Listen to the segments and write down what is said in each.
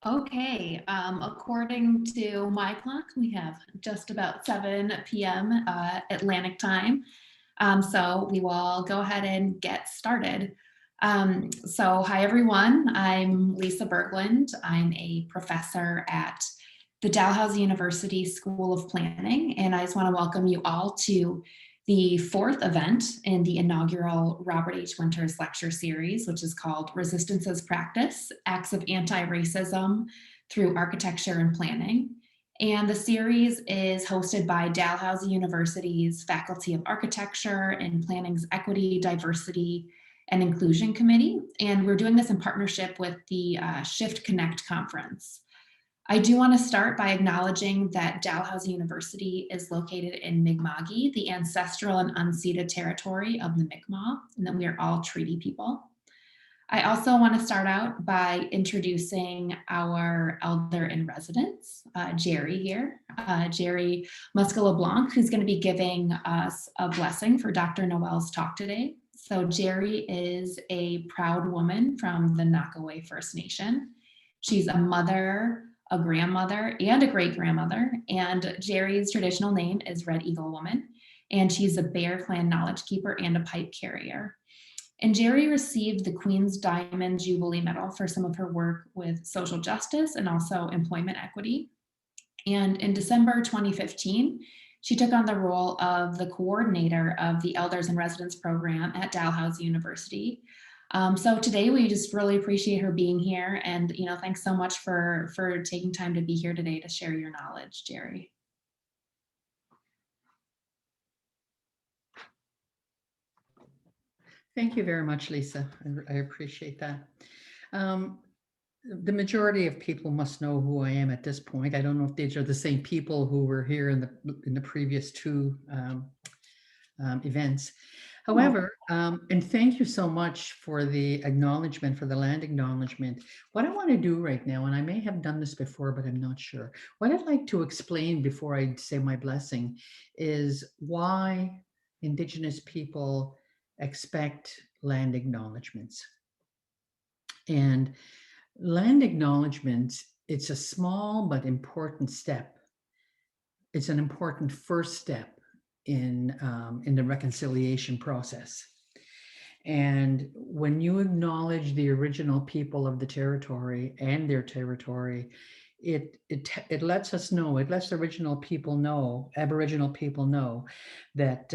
Okay, according to my clock, we have just about 7 p.m. Atlantic time. So we will go ahead and get started. Hi everyone. I'm Lisa Berglund. I'm a professor at the Dalhousie University School of Planning, and I just want to welcome you all to the fourth event in the inaugural Robert H. Winters lecture series, which is called Resistance as Practice, Acts of Anti-Racism Through Architecture and Planning. And the series is hosted by Dalhousie University's Faculty of Architecture and Planning's Equity, Diversity, and Inclusion Committee. And we're doing this in partnership with the Shift Connect conference. I do want to start by acknowledging that Dalhousie University is located in Mi'kma'ki, the ancestral and unceded territory of the Mi'kmaq, and that we are all treaty people. I also want to start out by introducing our elder in residence, Jerry here, Jerry Musca-LeBlanc, who's going to be giving us a blessing for Dr. Noel's talk today. So Jerry is a proud woman from the Knockaway First Nation. She's a mother, a grandmother, and a great-grandmother, and Jerry's traditional name is Red Eagle Woman, and she's a Bear Clan knowledge keeper and a pipe carrier. And Jerry received the Queen's Diamond Jubilee Medal for some of her work with social justice and also employment equity. And in December 2015, she took on the role of the coordinator of the Elders in Residence program at Dalhousie University. So today we just really appreciate her being here, and thanks so much for taking time to be here today to share your knowledge, Jerry. Thank you very much, Lisa. I appreciate that. The majority of people must know who I am at this point. I don't know if these are the same people who were here in the previous two events. However, and thank you so much for the acknowledgement, for the land acknowledgement. What I want to do right now, and I may have done this before, but I'm not sure. What I'd like to explain before I say my blessing is why Indigenous people expect land acknowledgements. And land acknowledgements, it's a small but important step. It's an important first step in the reconciliation process. And when you acknowledge the original people of the territory and their territory, it lets us know, it lets Aboriginal people know that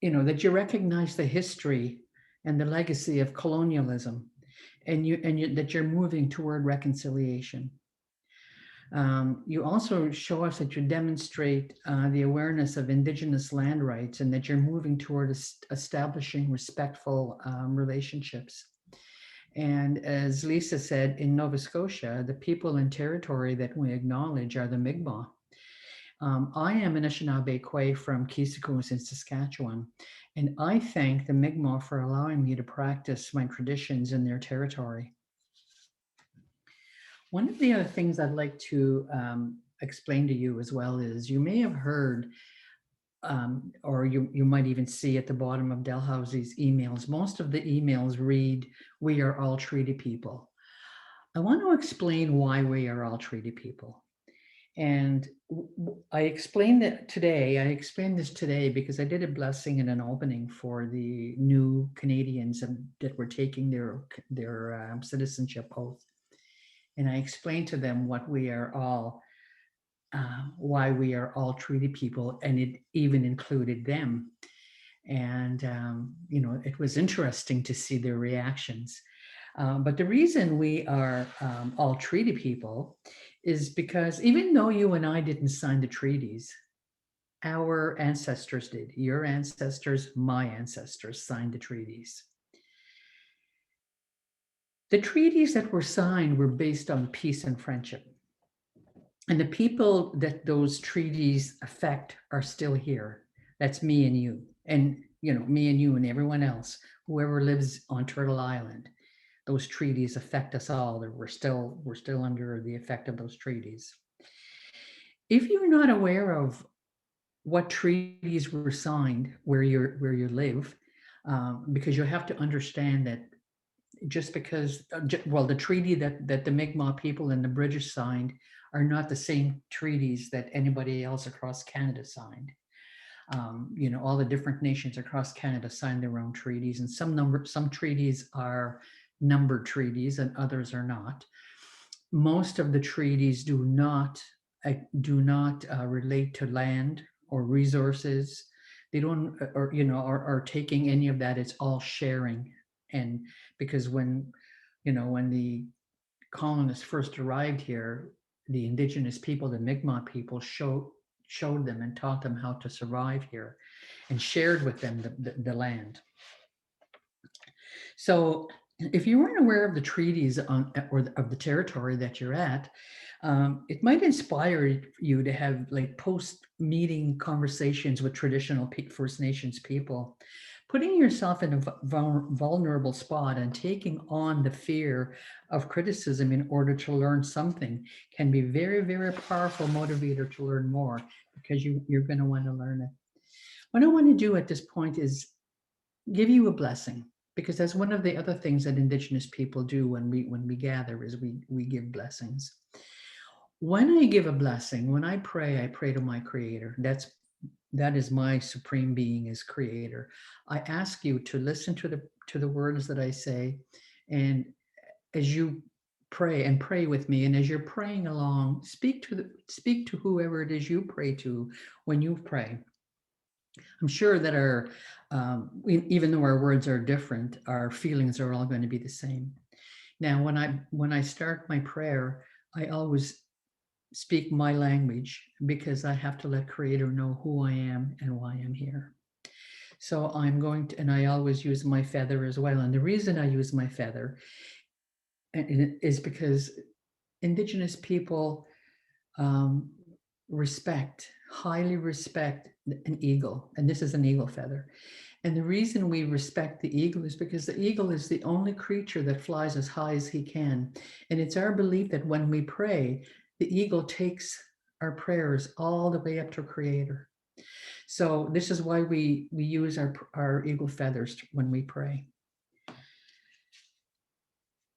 that you recognize the history and the legacy of colonialism, and that you're moving toward reconciliation. You also show us that you demonstrate the awareness of Indigenous land rights, and that you're moving toward establishing respectful relationships. And as Lisa said, in Nova Scotia, the people and territory that we acknowledge are the Mi'kmaq. I am Anishinaabe Kwe from Keesikous in Saskatchewan, and I thank the Mi'kmaq for allowing me to practice my traditions in their territory. One of the other things I'd like to explain to you as well is, you may have heard, or you might even see at the bottom of Dalhousie's emails, most of the emails read, "We are all treaty people." I want to explain why we are all treaty people. And I explained this today because I did a blessing and an opening for the new Canadians that were taking their citizenship oath. And I explained to them what we are all, why we are all treaty people, and it even included them. And, it was interesting to see their reactions. But the reason we are all treaty people is because even though you and I didn't sign the treaties, our ancestors did. Your ancestors, my ancestors signed the treaties. The treaties that were signed were based on peace and friendship. And the people that those treaties affect are still here. That's me and you. And, me and you and everyone else, whoever lives on Turtle Island. Those treaties affect us all. We're still under the effect of those treaties. If you're not aware of what treaties were signed where you live, because you have to understand that just because, well, the treaty that the Mi'kmaq people and the British signed are not the same treaties that anybody else across Canada signed. All the different nations across Canada signed their own treaties, and some treaties are numbered treaties and others are not. Most of the treaties do not relate to land or resources. They don't, or taking any of that. It's all sharing. And because when the colonists first arrived here, the indigenous people, the Mi'kmaq people, showed them and taught them how to survive here, and shared with them the land. So if you weren't aware of the treaties of the territory that you're at, it might inspire you to have like post-meeting conversations with traditional First Nations people. Putting yourself in a vulnerable spot and taking on the fear of criticism in order to learn something can be very, very powerful motivator to learn more, because you're going to want to learn it. What I want to do at this point is give you a blessing, because that's one of the other things that Indigenous people do when we gather, is we give blessings. When I give a blessing, when I pray to my Creator. That is my supreme being, is Creator. I ask you to listen to the words that I say, and as you pray with me, and as you're praying along, speak to whoever it is you pray to when you pray. I'm sure that even though our words are different, our feelings are all going to be the same. Now, when I start my prayer, I always speak my language, because I have to let Creator know who I am and why I'm here. So I'm going to, and I always use my feather as well. And the reason I use my feather is because Indigenous people highly respect an eagle. And this is an eagle feather. And the reason we respect the eagle is because the eagle is the only creature that flies as high as he can. And it's our belief that when we pray, the eagle takes our prayers all the way up to Creator. So this is why we use our eagle feathers when we pray.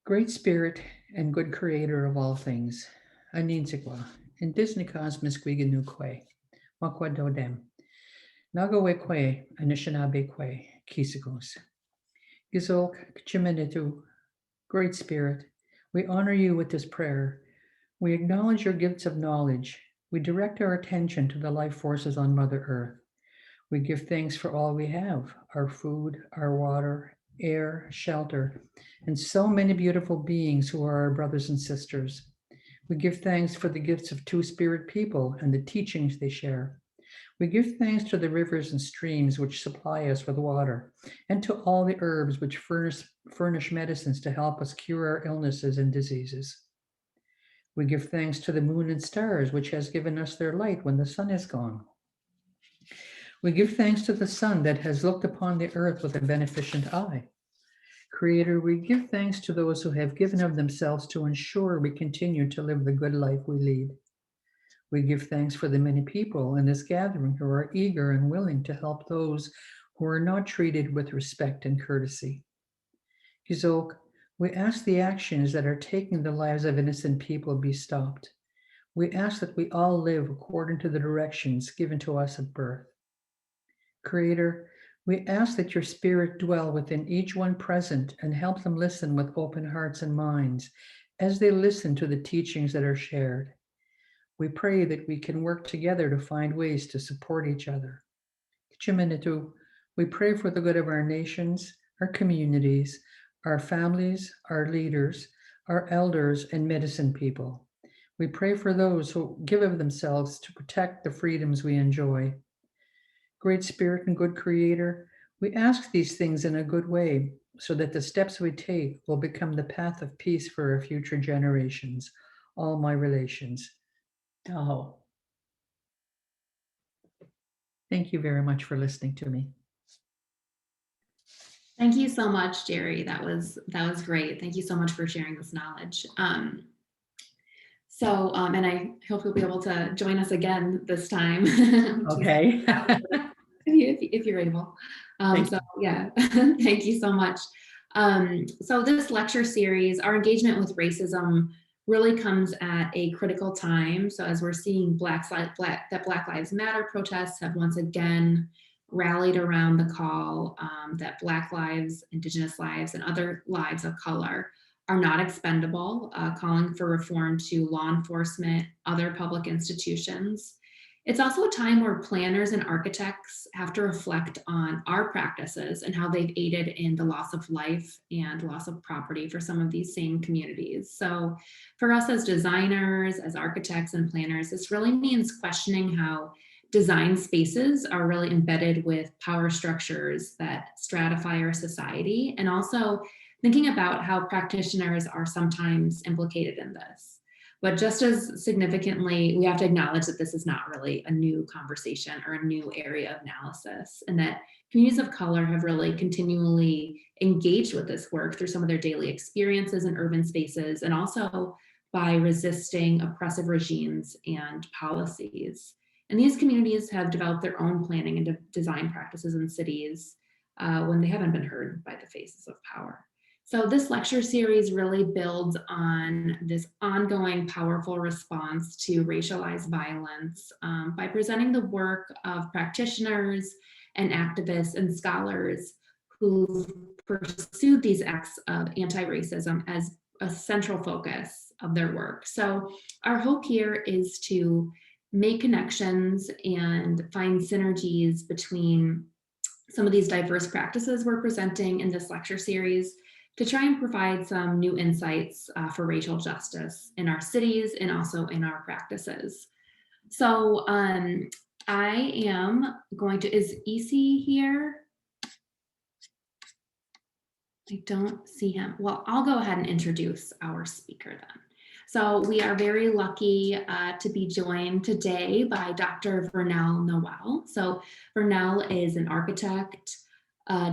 Great Spirit and good Creator of all things, Aninsigwa, and Disneykas Miskwiga Kwe, Makwa Dodem, Nagawe Kwe, Anishinaabe Kwe, Kisigos. Gizok Chimenitu, Great Spirit, we honor you with this prayer. We acknowledge your gifts of knowledge. We direct our attention to the life forces on Mother Earth. We give thanks for all we have, our food, our water, air, shelter, and so many beautiful beings who are our brothers and sisters. We give thanks for the gifts of two-spirit people and the teachings they share. We give thanks to the rivers and streams which supply us with water, and to all the herbs which furnish medicines to help us cure our illnesses and diseases. We give thanks to the moon and stars, which has given us their light when the sun is gone. We give thanks to the sun that has looked upon the earth with a beneficent eye. Creator, we give thanks to those who have given of themselves to ensure we continue to live the good life we lead. We give thanks for the many people in this gathering who are eager and willing to help those who are not treated with respect and courtesy. Gizok, we ask the actions that are taking the lives of innocent people be stopped. We ask that we all live according to the directions given to us at birth. Creator, we ask that your Spirit dwell within each one present and help them listen with open hearts and minds as they listen to the teachings that are shared. We pray that we can work together to find ways to support each other. Chimenitu, we pray for the good of our nations, our communities, our families, our leaders, our elders, and medicine people. We pray for those who give of themselves to protect the freedoms we enjoy. Great Spirit and good Creator, we ask these things in a good way so that the steps we take will become the path of peace for our future generations. All my relations. Tahoe. Thank you very much for listening to me. Thank you so much, Jerry. That was great. Thank you so much for sharing this knowledge. And I hope you'll be able to join us again this time. Okay. if you're able. Yeah, thank you so much. So this lecture series, our engagement with racism really comes at a critical time. So as we're seeing that Black Lives Matter protests have once again rallied around the call that Black lives, Indigenous lives, and other lives of color are not expendable, calling for reform to law enforcement, other public institutions. It's also a time where planners and architects have to reflect on our practices and how they've aided in the loss of life and loss of property for some of these same communities. So for us as designers, as architects and planners, this really means questioning how design spaces are really embedded with power structures that stratify our society, and also thinking about how practitioners are sometimes implicated in this. But just as significantly, we have to acknowledge that this is not really a new conversation or a new area of analysis, and that communities of color have really continually engaged with this work through some of their daily experiences in urban spaces, and also by resisting oppressive regimes and policies. And these communities have developed their own planning and design practices in cities when they haven't been heard by the faces of power. So this lecture series really builds on this ongoing powerful response to racialized violence by presenting the work of practitioners and activists and scholars who've pursued these acts of anti-racism as a central focus of their work. So our hope here is to make connections and find synergies between some of these diverse practices we're presenting in this lecture series to try and provide some new insights for racial justice in our cities and also in our practices. So I am going to, is EC here? I don't see him. Well, I'll go ahead and introduce our speaker then. So we are very lucky to be joined today by Dr. Vernelle Noel. So Vernelle is an architect,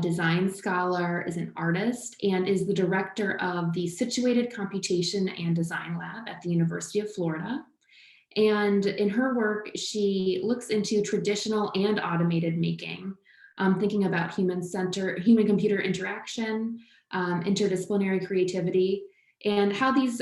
design scholar, is an artist, and is the director of the Situated Computation and Design Lab at the University of Florida. And in her work, she looks into traditional and automated making, thinking about human-computer interaction, interdisciplinary creativity, and how these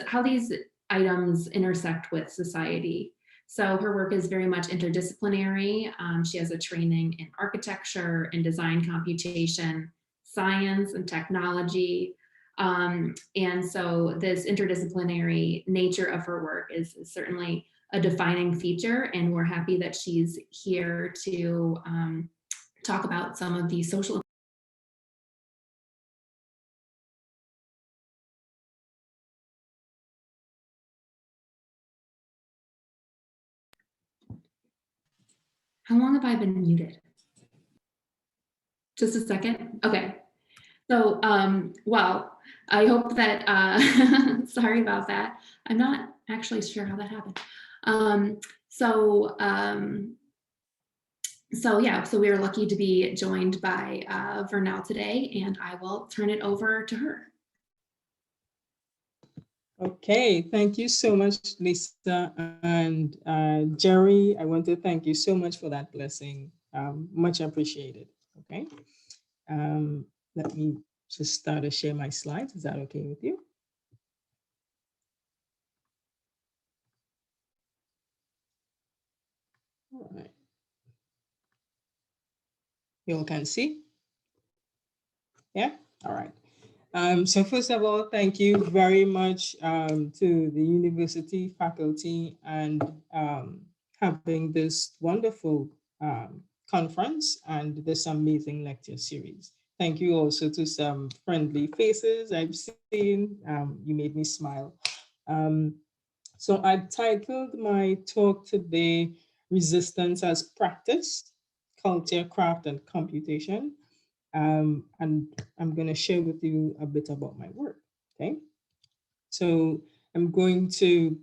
items intersect with society. So her work is very much interdisciplinary. She has a training in architecture and design computation, science and technology. And so this interdisciplinary nature of her work is certainly a defining feature, and we're happy that she's here to talk about some of the social. How long have I been muted? Just a second? Okay. So, well, I hope that, sorry about that. I'm not actually sure how that happened. So yeah, so we are lucky to be joined by Vernelle today, and I will turn it over to her. Okay, thank you so much, Lisa. And Jerry, I want to thank you so much for that blessing. Much appreciated. Okay, let me just start to share my slides. Is that okay with you? All right. You all can see? Yeah, all right. So first of all, thank you very much to the university faculty and having this wonderful conference and this amazing lecture series. Thank you also to some friendly faces I've seen. You made me smile. So I've titled my talk today, Resistance as Practice, Culture, Craft, and Computation. And I'm going to share with you a bit about my work. Okay, so I'm going to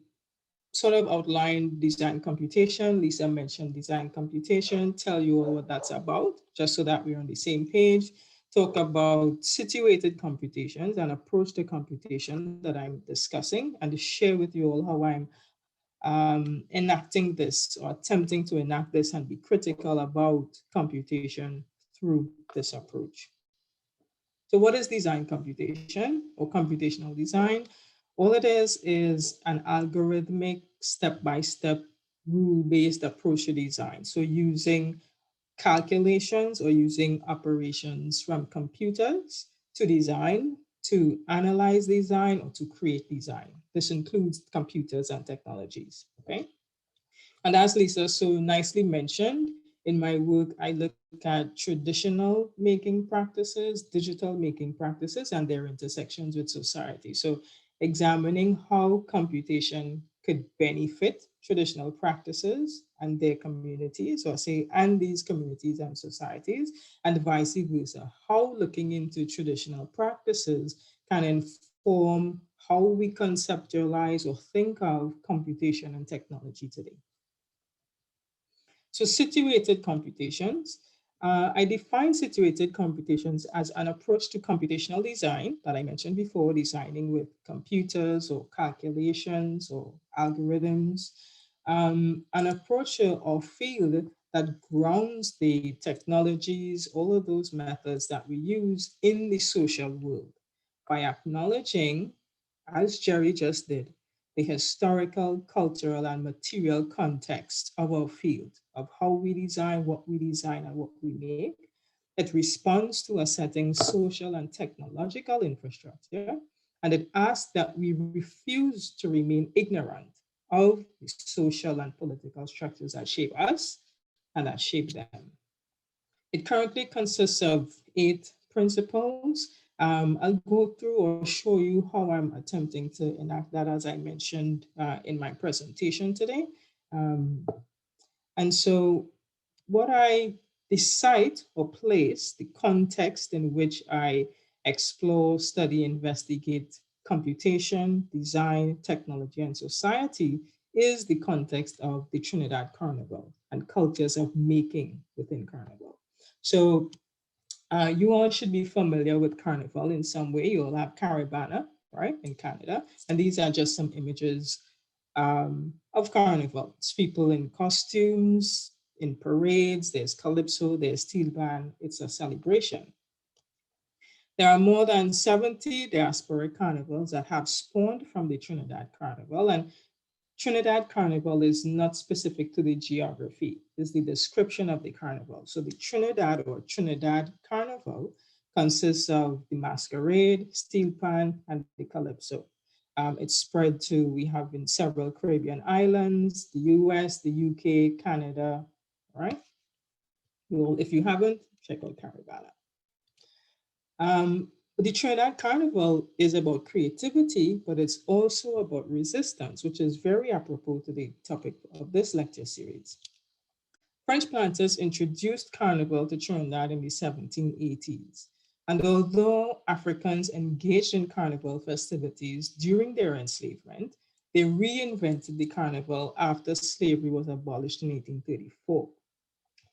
sort of outline design computation. Lisa mentioned design computation, tell you all what that's about, just so that we're on the same page. Talk about situated computations and approach to computation that I'm discussing, and to share with you all how I'm enacting this or attempting to enact this and be critical about computation through this approach. So what is design computation or computational design? All it is an algorithmic step-by-step rule-based approach to design. So using calculations or using operations from computers to design, to analyze design, or to create design. This includes computers and technologies, okay? And as Lisa so nicely mentioned, in my work, I look at traditional making practices, digital making practices, and their intersections with society. So examining how computation could benefit traditional practices and their communities, or say, and these communities and societies, and vice versa. How looking into traditional practices can inform how we conceptualize or think of computation and technology today. So situated computations, I define situated computations as an approach to computational design that I mentioned before, designing with computers or calculations or algorithms, an approach or field that grounds the technologies, all of those methods that we use in the social world by acknowledging, as Jerry just did, the historical, cultural, and material context of our field, of how we design, and what we make. It responds to a setting social and technological infrastructure, and it asks that we refuse to remain ignorant of the social and political structures that shape us and that shape them. It currently consists of 8 principles. I'll go through or show you how I'm attempting to enact that, as I mentioned in my presentation today. Um, and so what I decide or place, the context in which I explore, study, investigate computation, design, technology, and society is the context of the Trinidad Carnival and cultures of making within Carnival. So you all should be familiar with Carnival in some way. You'll have Caribana, right, in Canada. And these are just some images of Carnival. It's people in costumes, in parades, there's Calypso, there's Steel Band. It's a celebration. There are more than 70 diasporic carnivals that have spawned from the Trinidad Carnival. And Trinidad Carnival is not specific to the geography, it's the description of the carnival. So the Trinidad or Trinidad Carnival consists of the masquerade, steel pan, and the calypso. It's spread to, we have in several Caribbean islands, the US, the UK, Canada, all right? Well, if you haven't, check out Caribana. The Trinidad Carnival is about creativity, but it's also about resistance, which is very apropos to the topic of this lecture series. French planters introduced Carnival to Trinidad in the 1780s. And although Africans engaged in Carnival festivities during their enslavement, they reinvented the Carnival after slavery was abolished in 1834.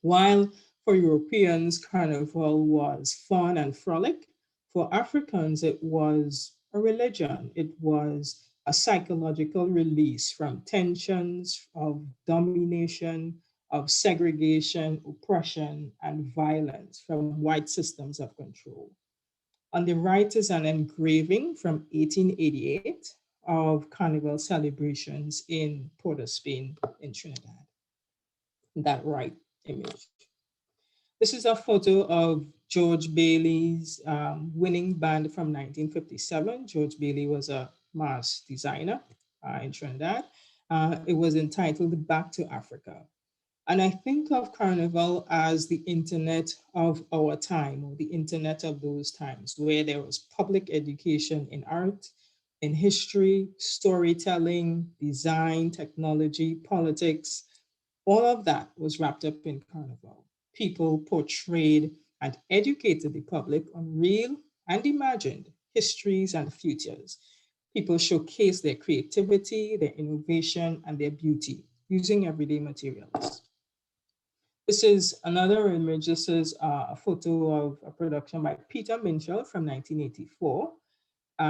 While for Europeans, Carnival was fun and frolic, for Africans, it was a religion. It was a psychological release from tensions of domination, of segregation, oppression, and violence from white systems of control. On the right is an engraving from 1888 of Carnival celebrations in Port of Spain in Trinidad. That right image. This is a photo of George Bailey's winning band from 1957. George Bailey was a mass designer in Trinidad. It was entitled Back to Africa. And I think of Carnival as the internet of our time, or the internet of those times, where there was public education in art, in history, storytelling, design, technology, politics. All of that was wrapped up in Carnival. People portrayed and educated the public on real and imagined histories and futures. People showcased their creativity, their innovation, and their beauty using everyday materials. This is another image. This is a photo of a production by Peter Minshall from 1984.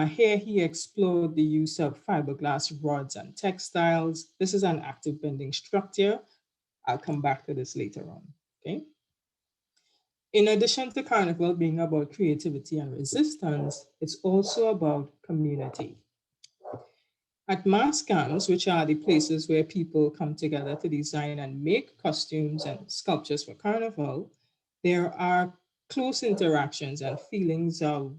Here he explored the use of fiberglass rods and textiles. This is an active bending structure. I'll come back to this later on, okay? In addition to Carnival being about creativity and resistance, it's also about community. At mass camps, which are the places where people come together to design and make costumes and sculptures for Carnival, there are close interactions and feelings of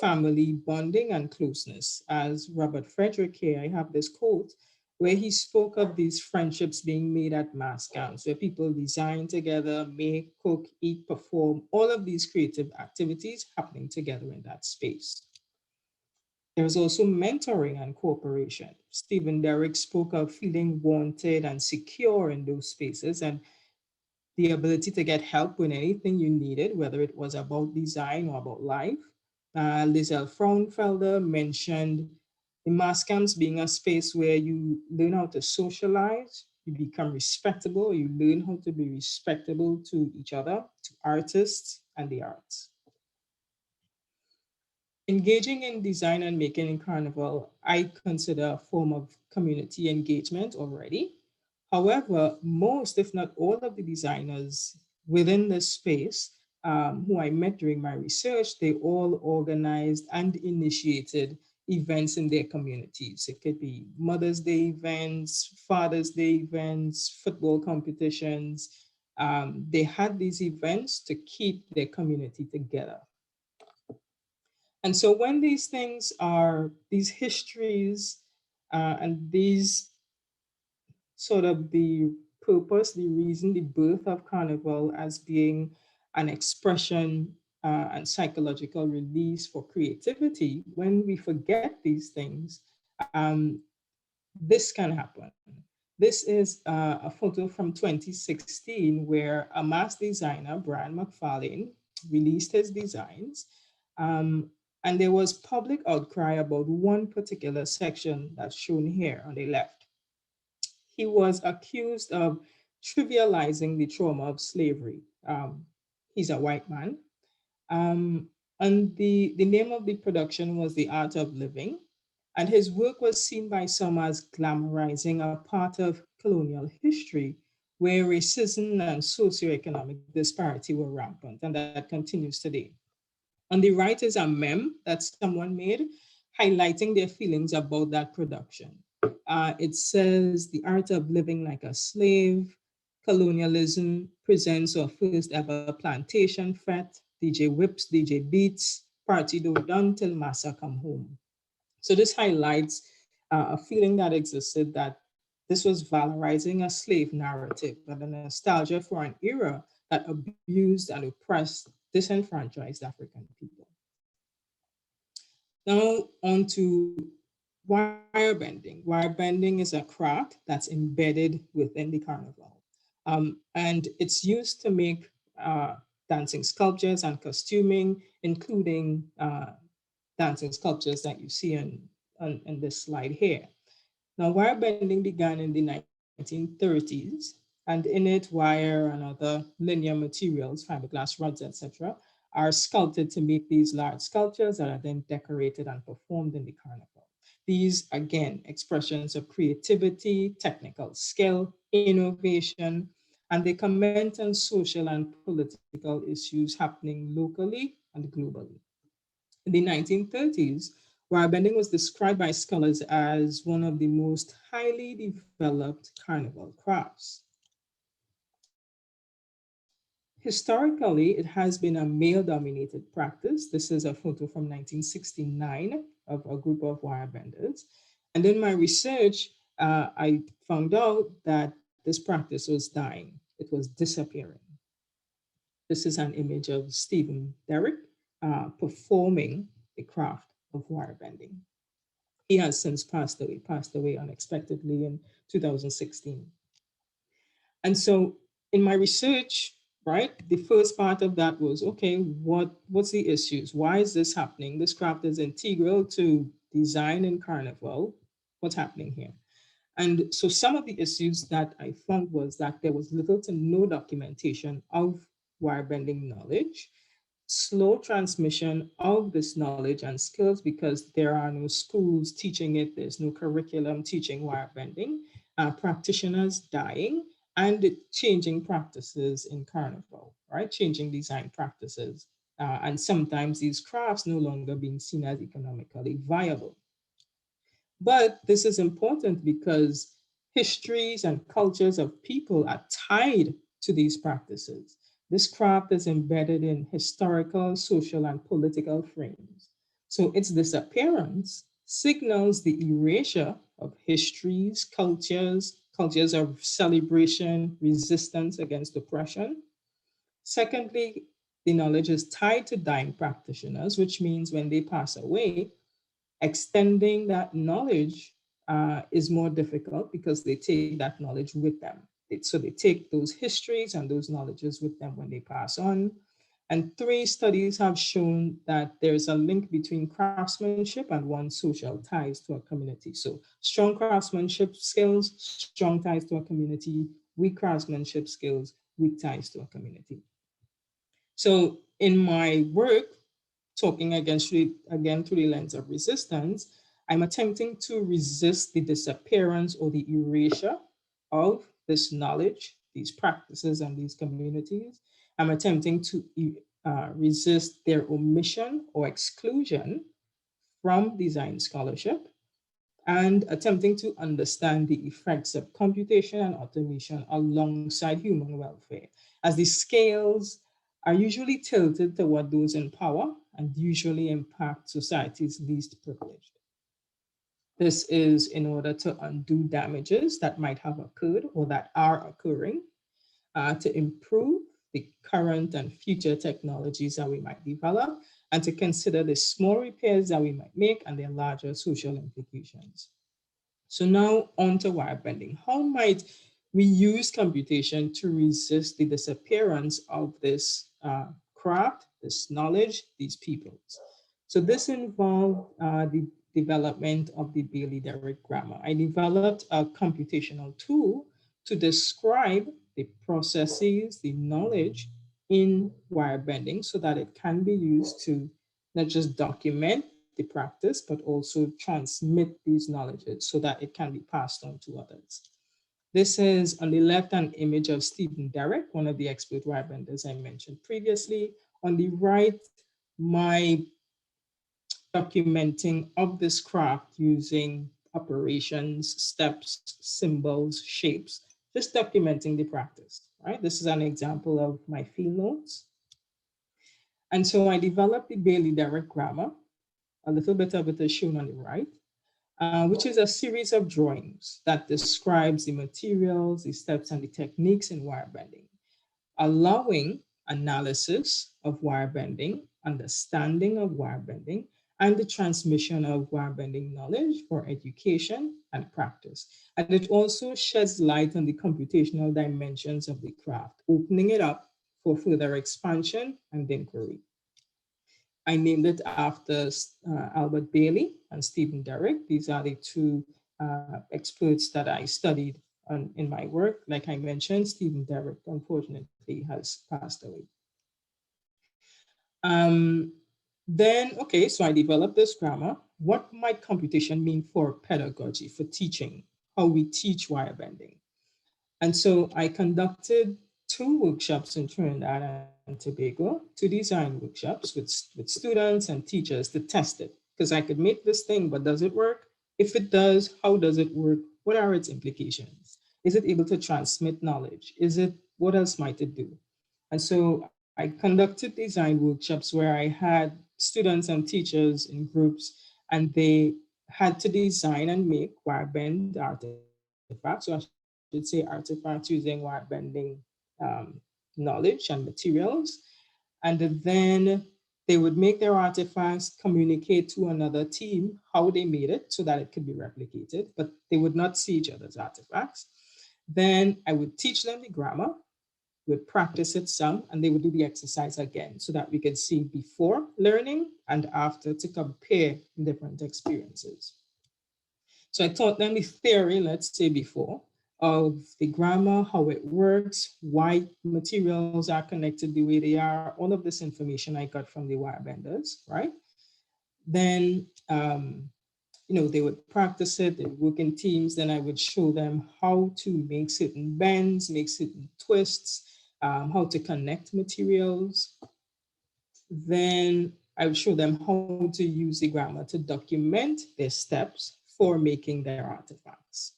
family bonding and closeness. As Robert Frederick here, I have this quote where he spoke of these friendships being made at mass camps, where people design together, make, cook, eat, perform, all of these creative activities happening together in that space. There's also mentoring and cooperation. Stephen Derrick spoke of feeling wanted and secure in those spaces and the ability to get help with anything you needed, whether it was about design or about life. Lizelle Fraunfelder mentioned the mass camps being a space where you learn how to socialize, you become respectable, you learn how to be respectable to each other, to artists and the arts. Engaging in design and making in Carnival, I consider a form of community engagement already. However, most, if not all, of the designers within this space who I met during my research, they all organized and initiated events in their communities. It could be Mother's Day events, Father's Day events, football competitions. They had these events to keep their community together. And so when these things are, these histories and these sort of the purpose, the reason, the birth of Carnival as being an expression and psychological release for creativity, when we forget these things, this can happen. This is a photo from 2016 where a mass designer, Brian McFarlane, released his designs. And there was public outcry about one particular section that's shown here on the left. He was accused of trivializing the trauma of slavery. He's a white man. And the name of the production was The Art of Living. And his work was seen by some as glamorizing a part of colonial history where racism and socioeconomic disparity were rampant, and that continues today. On the right is a meme that someone made highlighting their feelings about that production. It says, "The art of living like a slave, colonialism presents our first ever plantation fete, DJ whips, DJ beats, party do done till massa come home." So this highlights a feeling that existed that this was valorizing a slave narrative and a nostalgia for an era that abused and oppressed disenfranchised African people. Now on to wire bending. Wire bending is a craft that's embedded within the carnival. And it's used to make dancing sculptures and costuming, including dancing sculptures that you see on this slide here. Now, wire bending began in the 1930s, and in it, wire and other linear materials, fiberglass rods, etc., are sculpted to make these large sculptures that are then decorated and performed in the carnival. These, again, expressions of creativity, technical skill, innovation, and they comment on social and political issues happening locally and globally. In the 1930s, wire bending was described by scholars as one of the most highly developed carnival crafts. Historically, it has been a male-dominated practice. This is a photo from 1969 of a group of wire benders. And in my research, I found out that this practice was dying. It was disappearing. This is an image of Stephen Derrick performing the craft of wire bending. He has since passed away unexpectedly in 2016. And so in my research, right, the first part of that was, okay, what's the issues? Why is this happening? This craft is integral to design in Carnival. What's happening here? And so some of the issues that I found was that there was little to no documentation of wire bending knowledge, slow transmission of this knowledge and skills because there are no schools teaching it, there's no curriculum teaching wire bending, practitioners dying, and changing practices in Carnival, right? right? Changing design practices. And sometimes these crafts no longer being seen as economically viable. But this is important because histories and cultures of people are tied to these practices. This craft is embedded in historical, social, and political frames. So its disappearance signals the erasure of histories, cultures of celebration, resistance against oppression. Secondly, the knowledge is tied to dying practitioners, which means when they pass away, extending that knowledge is more difficult because they take that knowledge with them. So they take those histories and those knowledges with them when they pass on. And three studies have shown that there's a link between craftsmanship and one's social ties to a community. So strong craftsmanship skills, strong ties to a community, weak craftsmanship skills, weak ties to a community. So in my work, talking again through the lens of resistance, I'm attempting to resist the disappearance or the erasure of this knowledge, these practices, and these communities. I'm attempting to resist their omission or exclusion from design scholarship, and attempting to understand the effects of computation and automation alongside human welfare, as the scales are usually tilted toward those in power and usually impact society's least privileged. This is in order to undo damages that might have occurred or that are occurring, to improve the current and future technologies that we might develop, and to consider the small repairs that we might make and their larger social implications. So now on to wire bending. How might we use computation to resist the disappearance of this craft, this knowledge, these peoples? So this involved the development of the Bailey-Derrick grammar. I developed a computational tool to describe the processes, the knowledge in wire bending so that it can be used to not just document the practice, but also transmit these knowledges so that it can be passed on to others. This is on the left an image of Stephen Derrick, one of the expert wire benders I mentioned previously. On the right, my documenting of this craft using operations, steps, symbols, shapes, just documenting the practice, right? This is an example of my field notes. And so I developed the Bailey-Derrick grammar. A little bit of it is shown on the right, which is a series of drawings that describes the materials, the steps, and the techniques in wire bending, allowing analysis of wire bending, understanding of wire bending, and the transmission of wire bending knowledge for education and practice. And it also sheds light on the computational dimensions of the craft, opening it up for further expansion and inquiry. I named it after Albert Bailey and Stephen Derrick. These are the two experts that I studied in my work. Like I mentioned, Stephen Derrick unfortunately has passed away. So I developed this grammar. What might computation mean for pedagogy, for teaching, how we teach wire bending? And so I conducted 2 workshops in Trinidad and Tobago, 2 design workshops with students and teachers to test it. Because I could make this thing, but does it work? If it does, how does it work? What are its implications? Is it able to transmit knowledge? What else might it do? And so I conducted design workshops where I had students and teachers in groups, and they had to design and make wire bend artifacts. So I should say artifacts using wire bending knowledge and materials. And then they would make their artifacts, communicate to another team how they made it so that it could be replicated, but they would not see each other's artifacts. Then I would teach them the grammar, would practice it some, and they would do the exercise again so that we could see before learning and after to compare different experiences. So I taught them the theory, let's say before, of the grammar, how it works, why materials are connected the way they are, all of this information I got from the wire benders, right? Then, they would practice it, they would work in teams, then I would show them how to make certain bends, make certain twists, how to connect materials. Then I would show them how to use the grammar to document their steps for making their artifacts.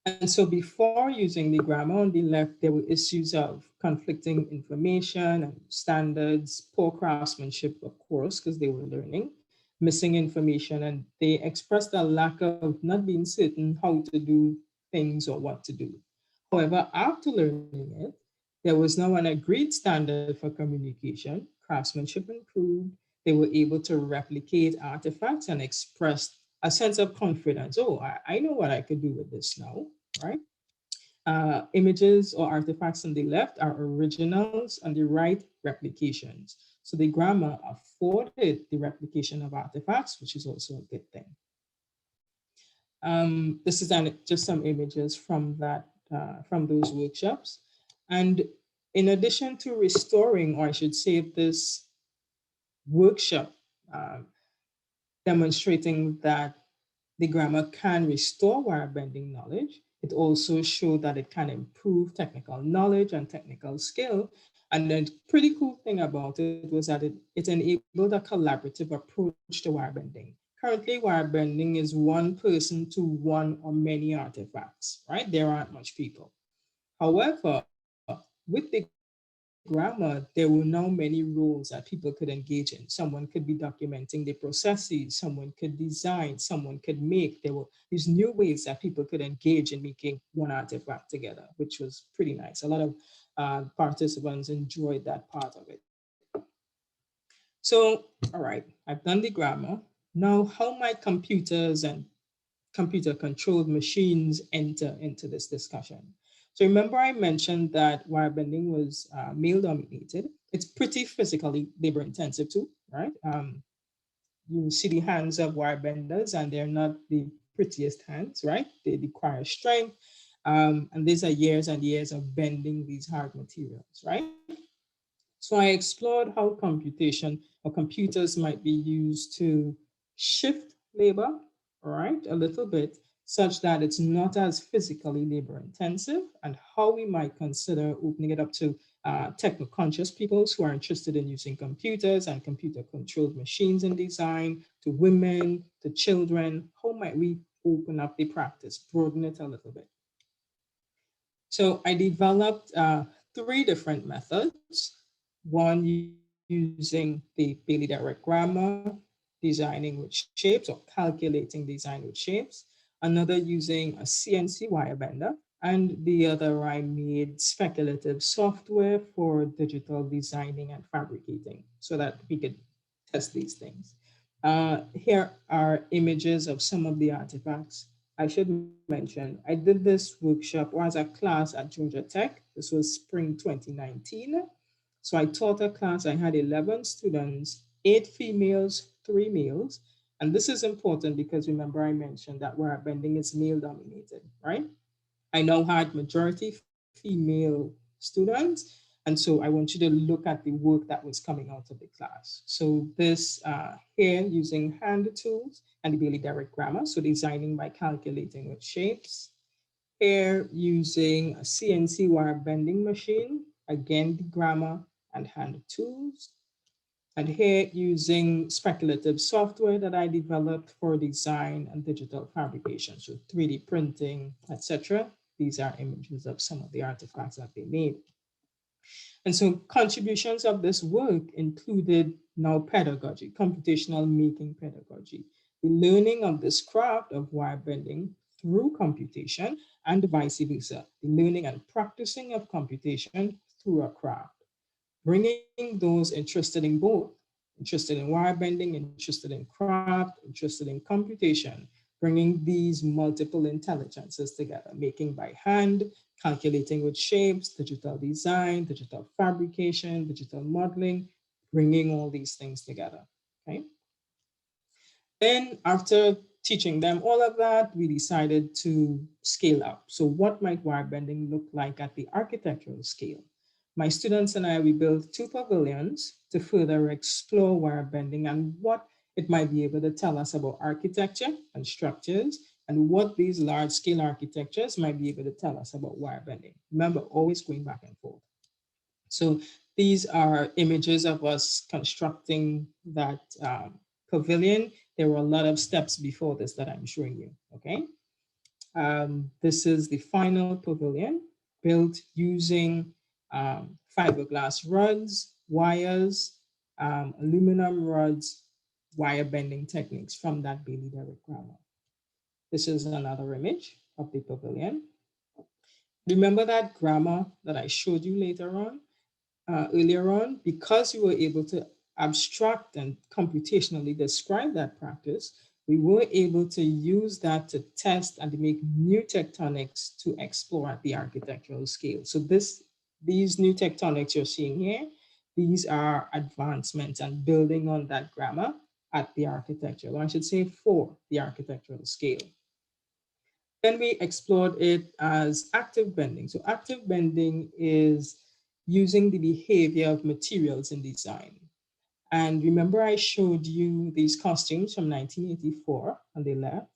And so before using the grammar on the left, there were issues of conflicting information and standards, poor craftsmanship, of course, because they were learning, missing information, and they expressed a lack of not being certain how to do things or what to do. However, after learning it, there was now an agreed standard for communication, craftsmanship improved, they were able to replicate artifacts and express a sense of confidence. Oh, I know what I could do with this now, right? Images or artifacts on the left are originals, on the right, replications. So the grammar afforded the replication of artifacts, which is also a good thing. This is just some images from from those workshops. And in addition to restoring, or I should say this workshop demonstrating that the grammar can restore wire bending knowledge. It also showed that it can improve technical knowledge and technical skill. And the pretty cool thing about it was that it enabled a collaborative approach to wire bending. Currently, wire bending is one person to one or many artifacts, right? There aren't much people. However, with the grammar, there were now many roles that people could engage in. Someone could be documenting the processes, someone could design, someone could make. There were these new ways that people could engage in making one artifact together, which was pretty nice. A lot of participants enjoyed that part of it. So, all right, I've done the grammar. Now, how might computers and computer-controlled machines enter into this discussion? So remember I mentioned that wire bending was male-dominated. It's pretty physically labor-intensive too, right? You see the hands of wire benders and they're not the prettiest hands, right? They require strength. And these are years and years of bending these hard materials, right? So I explored how computation or computers might be used to shift labor, all right, a little bit, such that it's not as physically labor intensive, and how we might consider opening it up to techno-conscious peoples who are interested in using computers and computer-controlled machines in design, to women, to children. How might we open up the practice, broaden it a little bit? So I developed 3 different methods. One using the Bailey direct grammar, designing with shapes or calculating design with shapes. Another using a CNC wire bender. And the other I made speculative software for digital designing and fabricating so that we could test these things. Here are images of some of the artifacts. I should mention, I did this workshop or as a class at Georgia Tech. This was spring 2019. So I taught a class, I had 11 students, 8 females, 3 males. And this is important because remember I mentioned that wire bending is male dominated, right? I now had majority female students. And so I want you to look at the work that was coming out of the class. So this here using hand tools and the Bailey direct grammar. So designing by calculating with shapes. Here using a CNC wire bending machine. Again, the grammar and hand tools. And here using speculative software that I developed for design and digital fabrication, so 3D printing, etc. These are images of some of the artifacts that they made. And so contributions of this work included now pedagogy, computational making pedagogy, the learning of this craft of wire bending through computation and vice versa, the learning and practicing of computation through a craft. Bringing those interested in both, interested in wire bending, interested in craft, interested in computation, bringing these multiple intelligences together, making by hand, calculating with shapes, digital design, digital fabrication, digital modeling, bringing all these things together, okay? Then after teaching them all of that, we decided to scale up. So what might wire bending look like at the architectural scale? My students and I, we built 2 pavilions to further explore wire bending and what it might be able to tell us about architecture and structures, and what these large scale architectures might be able to tell us about wire bending. Remember, always going back and forth. So these are images of us constructing that pavilion. There were a lot of steps before this that I'm showing you, okay? This is the final pavilion built using fiberglass rods, wires, aluminum rods, wire bending techniques from that Bailey Derrick grammar. This is another image of the pavilion. Remember that grammar that I showed you earlier on? Because we were able to abstract and computationally describe that practice, we were able to use that to test and to make new tectonics to explore at the architectural scale. So these new tectonics you're seeing here, these are advancements and building on that grammar at the architectural, or I should say for the architectural scale. Then we explored it as active bending. So active bending is using the behavior of materials in design. And remember, I showed you these costumes from 1984 on the left.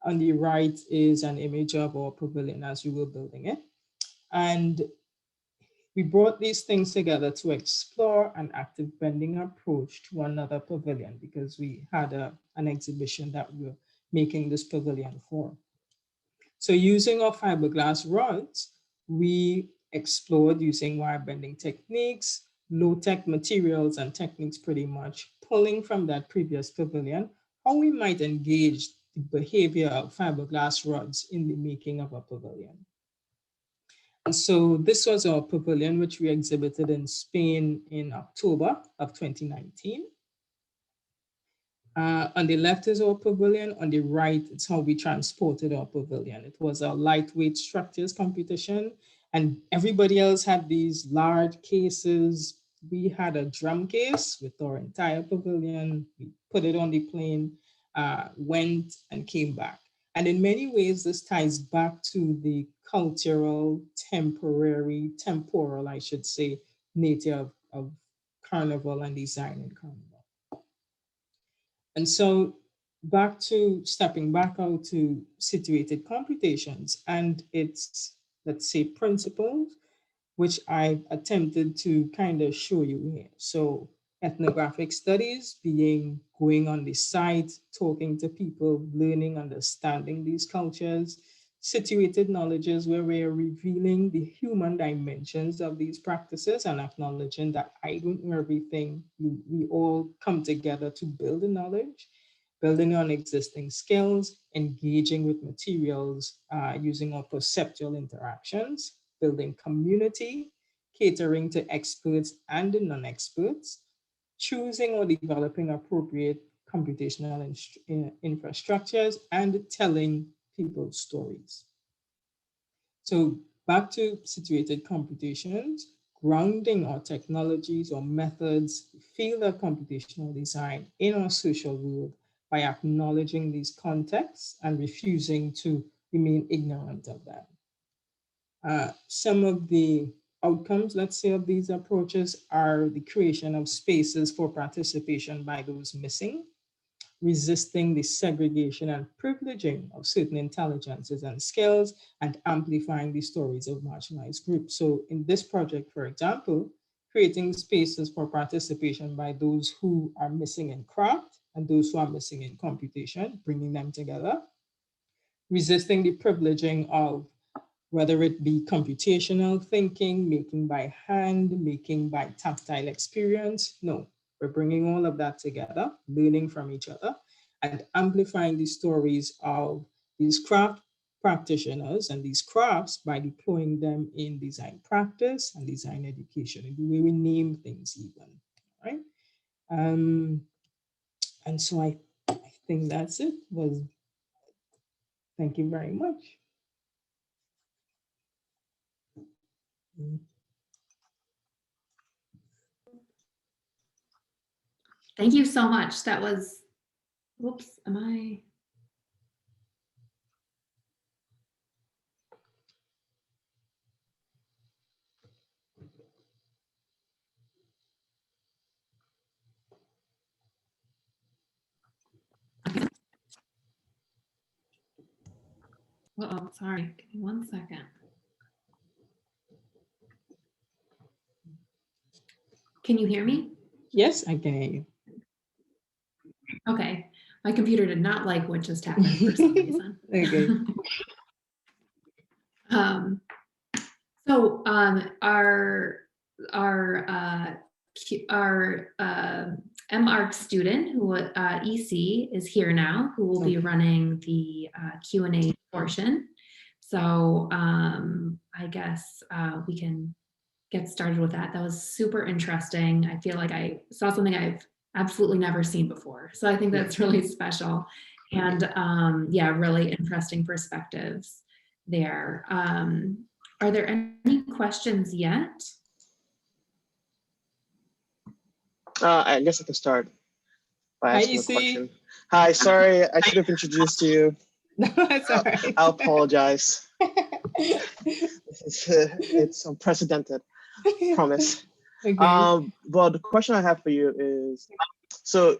On the right is an image of our pavilion as we were building it. And we brought these things together to explore an active bending approach to another pavilion because we had an exhibition that we were making this pavilion for. So using our fiberglass rods, we explored using wire bending techniques, low-tech materials and techniques pretty much, pulling from that previous pavilion, how we might engage the behavior of fiberglass rods in the making of a pavilion. And so this was our pavilion, which we exhibited in Spain in October of 2019. On the left is our pavilion. On the right, it's how we transported our pavilion. It was a lightweight structures competition, and everybody else had these large cases. We had a drum case with our entire pavilion. We put it on the plane, went and came back. And in many ways, this ties back to the cultural, temporal, I should say, nature of Carnival and design in Carnival. And so stepping back out to situated computations and its, let's say, principles, which I attempted to kind of show you here. So ethnographic studies being going on the site, talking to people, learning, understanding these cultures, situated knowledges where we're revealing the human dimensions of these practices and acknowledging that I don't know everything. We all come together to build the knowledge, building on existing skills, engaging with materials, using our perceptual interactions, building community, catering to experts and the non-experts, choosing or developing appropriate computational infrastructures, and telling people's stories. So back to situated computations, grounding our technologies or methods, field of computational design in our social world by acknowledging these contexts and refusing to remain ignorant of them. Some of the outcomes, let's say, of these approaches are the creation of spaces for participation by those missing, resisting the segregation and privileging of certain intelligences and skills, and amplifying the stories of marginalized groups. So in this project, for example, creating spaces for participation by those who are missing in craft and those who are missing in computation, bringing them together, resisting the privileging of whether it be computational thinking, making by hand, making by tactile experience. No, we're bringing all of that together, learning from each other, and amplifying the stories of these craft practitioners and these crafts by deploying them in design practice and design education, and the way we name things even, right? And so I think that's it. Thank you very much. Thank you so much. That was, whoops, am I? Uh-oh, sorry. Give me 1 second. Can you hear me? Yes, I can hear you. Okay. My computer did not like what just happened for some reason. Okay. Um, so our MArch student who EC is here now, who will be running the Q&A portion. So I guess we can get started with that. That was super interesting. I feel like I saw something I've absolutely never seen before. So I think that's really special. And yeah, really interesting perspectives there. Are there any questions yet? I guess I can start by Hi, asking a EC. question. Hi, sorry, I should have introduced you. No, it's all right. I apologize. It's unprecedented, promise. Okay. But the question I have for you is, so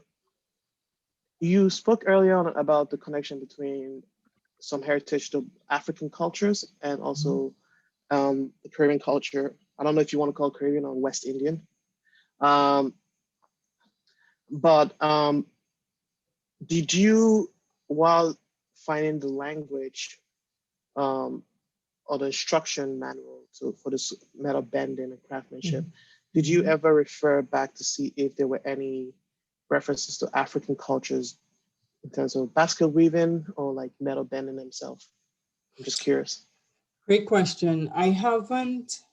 you spoke earlier on about the connection between some heritage to African cultures and also the Caribbean culture. I don't know if you want to call it Caribbean or West Indian. But did you, while finding the language or the instruction manual for this metal bending and craftsmanship, did you ever refer back to see if there were any references to African cultures in terms of basket weaving or like metal bending themselves? I'm just curious. Great question. I haven't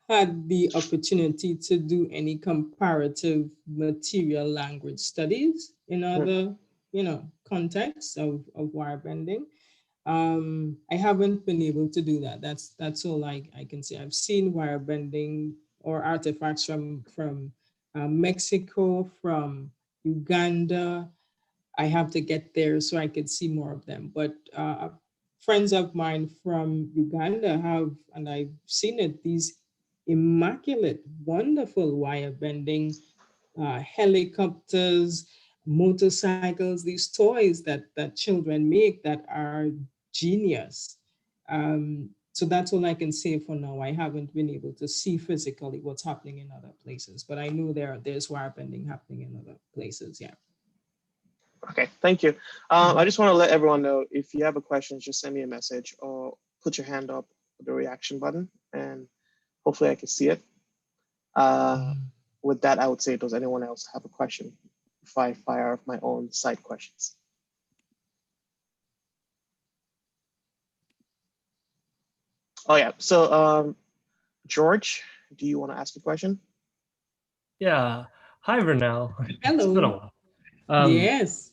had the opportunity to do any comparative material language studies in other, contexts of wire bending. I haven't been able to do that. That's all I can say. I've seen wire bending or artifacts from Mexico, from Uganda. I have to get there so I could see more of them. But friends of mine from Uganda have, and I've seen it, these immaculate, wonderful wire bending helicopters, motorcycles, these toys that children make that are genius. So that's all I can say for now. I haven't been able to see physically what's happening in other places, but I know there's wire bending happening in other places. Yeah. Okay, thank you. I just want to let everyone know, if you have a question, just send me a message or put your hand up with the reaction button, and hopefully I can see it. With that, I would say, does anyone else have a question if I fire off my own side questions? Oh yeah, so George, do you want to ask a question? Yeah. Hi, Vernelle. It's been a Hello. while. Yes.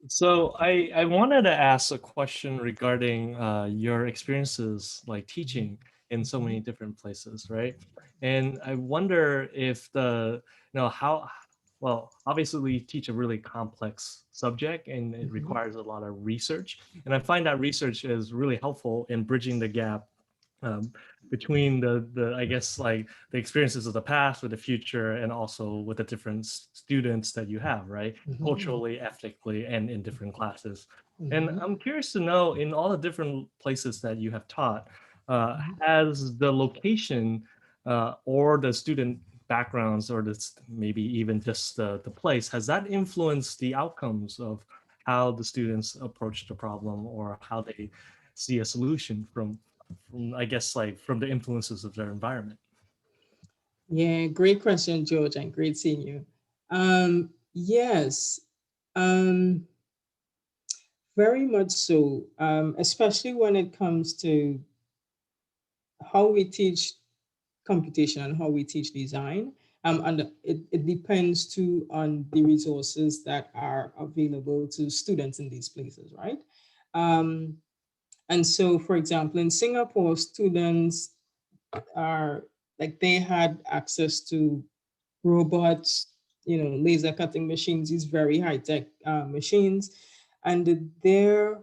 So I wanted to ask a question regarding your experiences like teaching in so many different places, right? And I wonder if how, well, obviously we teach a really complex subject and it requires a lot of research. And I find that research is really helpful in bridging the gap between the I guess like the experiences of the past with the future and also with the different students that you have, right? Culturally, ethnically, and in different classes. And I'm curious to know, in all the different places that you have taught, has the location or the student backgrounds or this maybe even just the place, has that influenced the outcomes of how the students approach the problem or how they see a solution from I guess like from the influences of their environment? Yeah, great question, George, and great seeing you. Yes, very much so, especially when it comes to how we teach computation and how we teach design. And it depends too on the resources that are available to students in these places, right? And so, for example, in Singapore, students are like they had access to robots, laser cutting machines, these very high tech machines, and their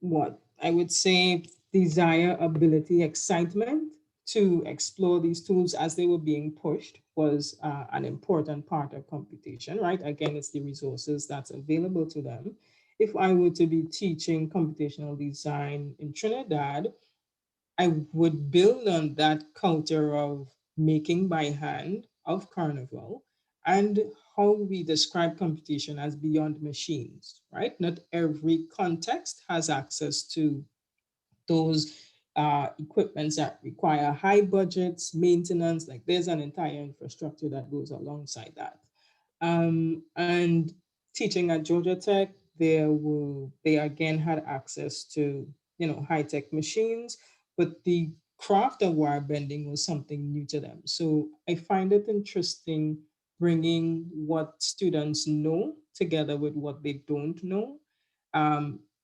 what I would say desire, ability, excitement to explore these tools as they were being pushed was an important part of computation, right? Again, it's the resources that's available to them. if I were to be teaching computational design in Trinidad, I would build on that culture of making by hand of Carnival and how we describe computation as beyond machines, right? Not every context has access to those equipments that require high budgets, maintenance, like there's an entire infrastructure that goes alongside that. And teaching at Georgia Tech, they again had access to, high tech machines, but the craft of wire bending was something new to them. So I find it interesting bringing what students know together with what they don't know,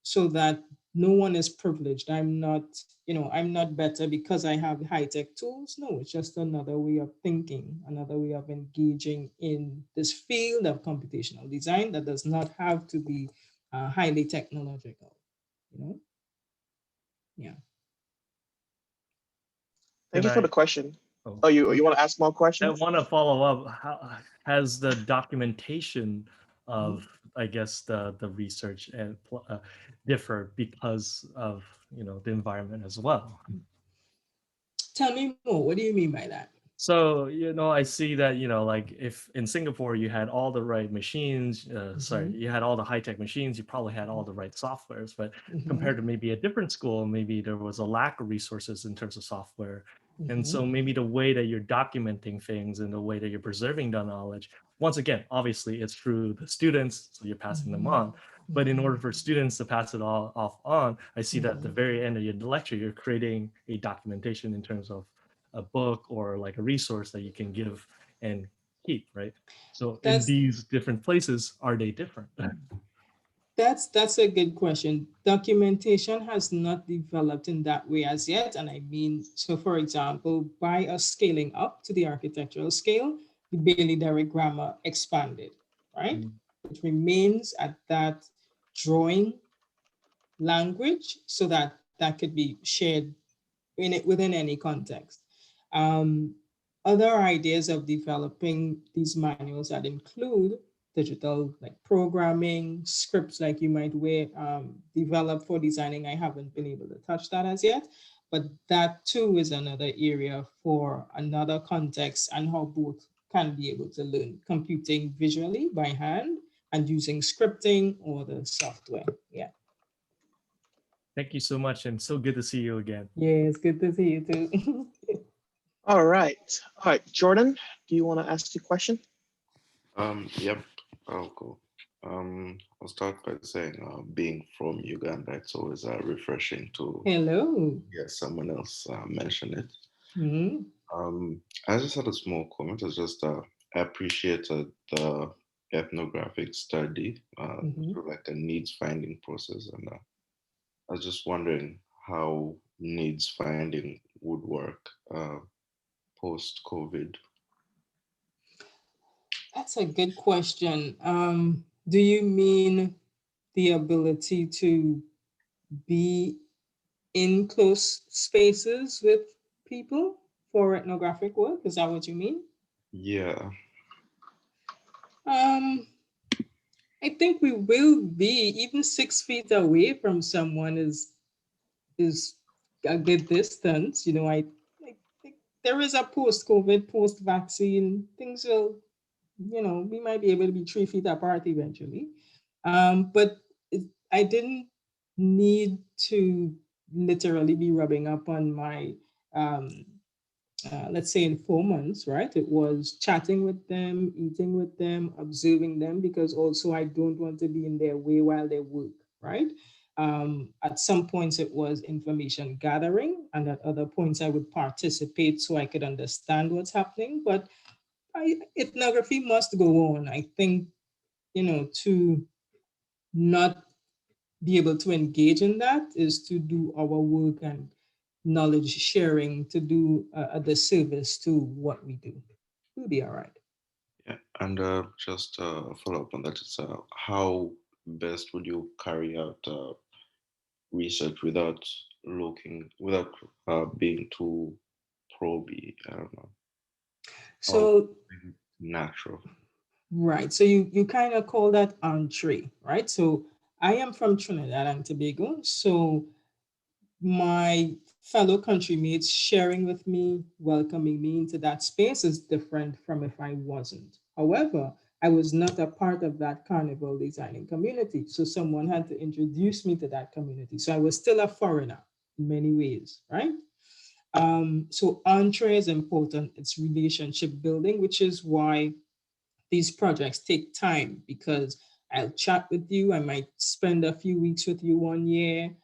so that no one is privileged. I'm not better because I have high-tech tools. No, it's just another way of thinking, another way of engaging in this field of computational design that does not have to be highly technological, you know? Yeah. Thank Can you for I? the question. Oh, Oh, you want to ask more I questions? want to follow up. How has the documentation Mhm. of, I guess, the research and differ because of the environment as well? Tell me more. What do you mean by that? So, I see that, like if in Singapore you had all the right machines, sorry, you had all the high-tech machines, you probably had all the right softwares, but compared to maybe a different school, maybe there was a lack of resources in terms of software. And so maybe the way that you're documenting things and the way that you're preserving the knowledge, once again, obviously it's through the students, so you're passing them on. But in order for students to pass it all off on, I see that at the very end of your lecture, you're creating a documentation in terms of a book or like a resource that you can give and keep, right? So in That's these different places, are they different? That's a good question. Documentation has not developed in that way as yet. And I mean, so for example, by us scaling up to the architectural scale, the Bailey-Derrick grammar expanded, right? Mm. It remains at that drawing language so that that could be shared in it within any context. Um, Other ideas of developing these manuals that include digital like programming, scripts like you might develop for designing. I haven't been able to touch that as yet, but that too is another area for another context and how both can be able to learn computing visually by hand and using scripting or the software. Yeah. Thank you so much, and so good to see you again. Yeah, it's good to see you too. All right. All right, Jordan, do you want to ask your question? Yep, I'll go. I'll start by saying, being from Uganda, it's always refreshing to Hello. hear someone else mention it. Mhm. I just had a small comment. It's just I appreciated the ethnographic study, Mhm. sort of like a needs finding process, and I was just wondering how needs finding would work post COVID. That's a good question. Do you mean the ability to be in close spaces with people for ethnographic work? Is that what you mean? Yeah. Um, I think we will be even 6 feet away from someone is a good distance. I think there is a post-COVID, post-vaccine, things will, we might be able to be 3 feet apart eventually. But I didn't need to literally be rubbing up on my, let's say, informants, right? It was chatting with them, eating with them, observing them, because also I don't want to be in their way while they work, right? At some points, it was information gathering, and at other points, I would participate so I could understand what's happening. But ethnography must go on. I think, to not be able to engage in that is to do our work and knowledge sharing to do a disservice to what we do. We'll be all right. Yeah, and just follow up on that. It's how best would you carry out research without being too proby? I don't know. Or So, natural. right. So you kind of call that entree, right? So I am from Trinidad and Tobago, so my fellow country mates sharing with me, welcoming me into that space is different from if I wasn't. However, I was not a part of that carnival designing community. So someone had to introduce me to that community. So I was still a foreigner in many ways, right? So entree is important. It's relationship building, which is why these projects take time, because I'll chat with you. I might spend a few weeks with you 1 year,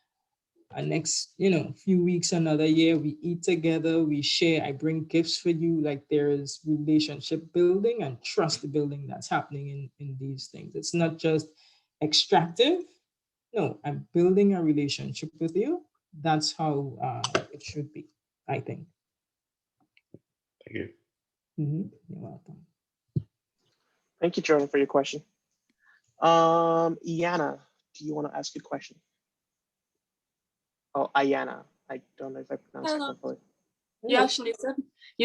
and next, few weeks, another year, we eat together, we share, I bring gifts for you. Like, there is relationship building and trust building that's happening in these things. It's not just extractive. No, I'm building a relationship with you. That's how it should be, I think. Thank you. You're welcome. Thank you, Jordan, for your question. Iana, do you want to ask a question? Oh, Ayana. I don't know if I pronounced it Hello. correctly. You actually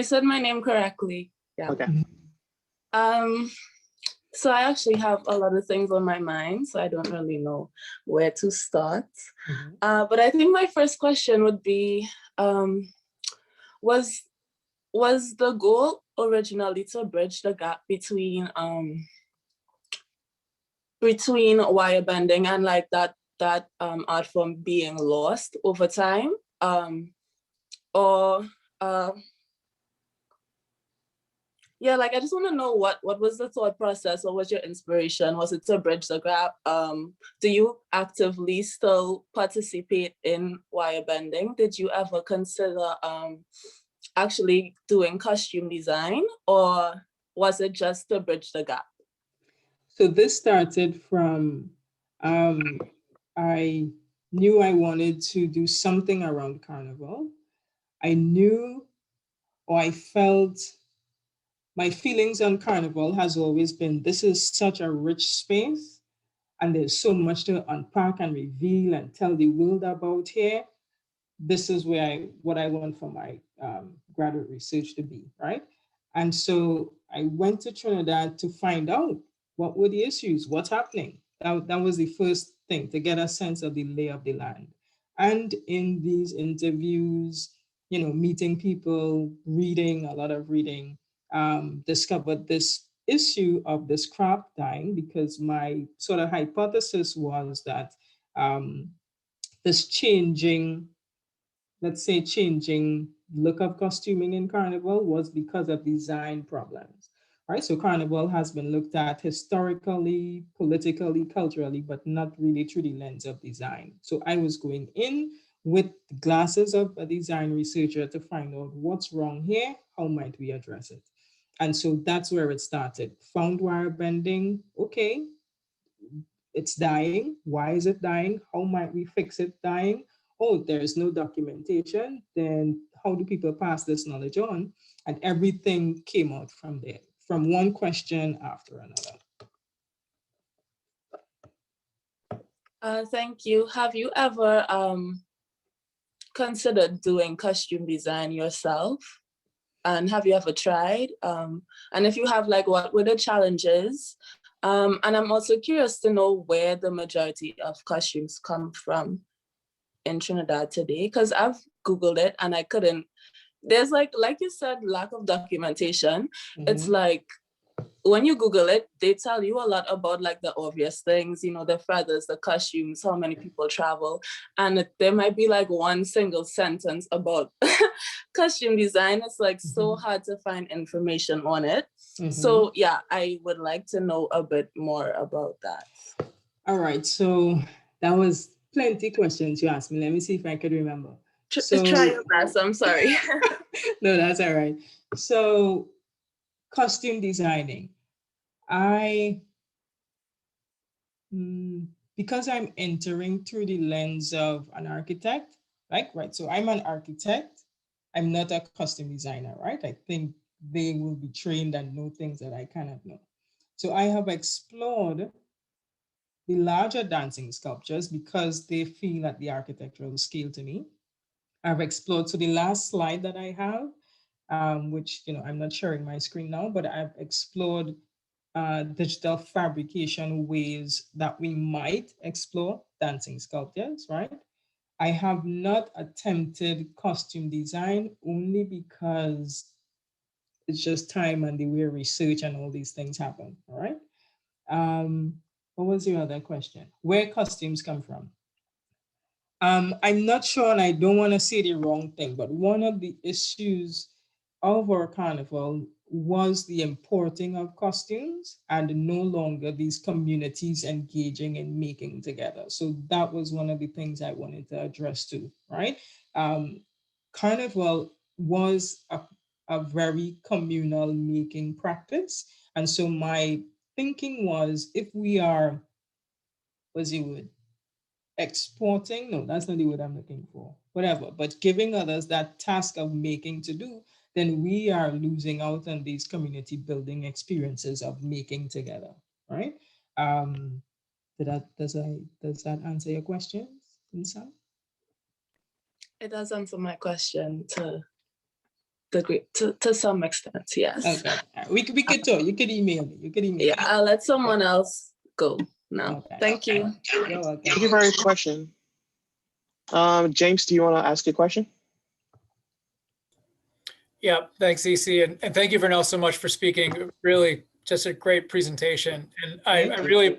said my name correctly. Yeah. Okay. So I actually have a lot of things on my mind, so I don't really know where to start. But I think my first question would be, was the goal originally to bridge the gap between wire bending and like that art form being lost over time, or yeah, like I just want to know what was the thought process, or was your inspiration? Was it to bridge the gap? Do you actively still participate in wire bending? Did you ever consider actually doing costume design, or was it just to bridge the gap? So this started from, I knew I wanted to do something around carnival. I knew, or I felt, my feelings on carnival has always been, this is such a rich space and there's so much to unpack and reveal and tell the world about here. This is what I want for my graduate research to be, right? And so I went to Trinidad to find out what were the issues, what's happening. That was the first thing, to get a sense of the lay of the land. And in these interviews, meeting people, reading, a lot of reading, discovered this issue of this craft dying, because my sort of hypothesis was that this changing, let's say, changing look of costuming in carnival was because of design problems, right? So carnival has been looked at historically, politically, culturally, but not really through the lens of design. So I was going in with the glasses of a design researcher to find out what's wrong here, how might we address it? And so that's where it started. Found wire bending, okay, it's dying. Why is it dying? How might we fix it dying? Oh, there's no documentation. Then how do people pass this knowledge on? And everything came out from there, from one question after another. Thank you. Have you ever considered doing costume design yourself? And have you ever tried? And if you have, like, what were the challenges? And I'm also curious to know where the majority of costumes come from in Trinidad today, because I've Googled it and I couldn't. There's like you said, lack of documentation. It's like, when you Google it, they tell you a lot about like the obvious things, the feathers, the costumes, how many people travel. And there might be like one single sentence about costume design. It's like so hard to find information on it. So yeah, I would like to know a bit more about that. All right, so that was plenty questions you asked me. Let me see if I could remember. So try your best, I'm sorry. No, that's all right. So costume designing. Because I'm entering through the lens of an architect, right? So I'm an architect. I'm not a costume designer, right? I think they will be trained and know things that I cannot know. So I have explored the larger dancing sculptures because they feel at the architectural scale to me. I've explored, so the last slide that I have, which, I'm not sharing my screen now, but I've explored digital fabrication ways that we might explore dancing sculptures, right? I have not attempted costume design only because it's just time and the way research and all these things happen, all right? What was your other question? Where costumes come from? I'm not sure, and I don't want to say the wrong thing, but one of the issues of our carnival was the importing of costumes and no longer these communities engaging in making together. So that was one of the things I wanted to address too, right? Carnival was a very communal making practice. And so my thinking was, if we are, what's the word? Exporting, no, that's not the word I'm looking for, whatever, but giving others that task of making to do, then we are losing out on these community building experiences of making together, right? Does that answer your questions, Lisa? It does answer my question to some extent, yes. Okay, we could talk. You could email me. Yeah, I'll let someone else go now. Okay. Thank you. You're welcome. Thank you for your question. James, do you want to ask a question? Yeah, thanks, EC, and thank you, Vernelle, so much for speaking. Really, just a great presentation. And I really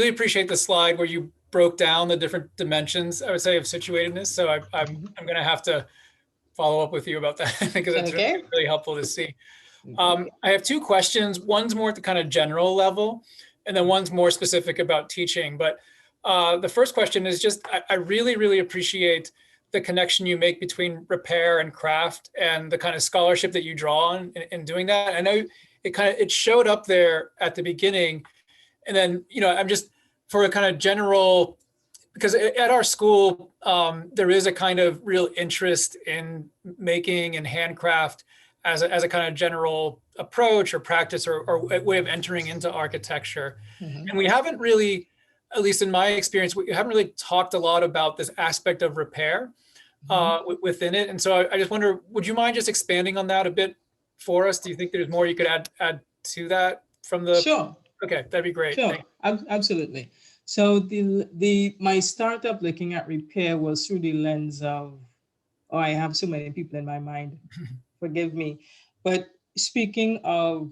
appreciate the slide where you broke down the different dimensions, I would say, of situatedness. So I'm going to have to follow up with you about that because it's really helpful to see. I have two questions. One's more at the kind of general level, and then one's more specific about teaching. But the first question is just, I really appreciate the connection you make between repair and craft and the kind of scholarship that you draw on in doing that. I know it showed up there at the beginning. And then, I'm just for a kind of general, because at our school, there is a kind of real interest in making and handcraft as a kind of general approach or practice or way of entering into architecture. And we haven't really, at least in my experience, we haven't really talked a lot about this aspect of repair within it. And so I just wonder, would you mind just expanding on that a bit for us? Do you think there's more you could add to that from the? Sure. Okay, that'd be great. Sure, absolutely. So my startup looking at repair was through the lens of, I have so many people in my mind, forgive me. But speaking of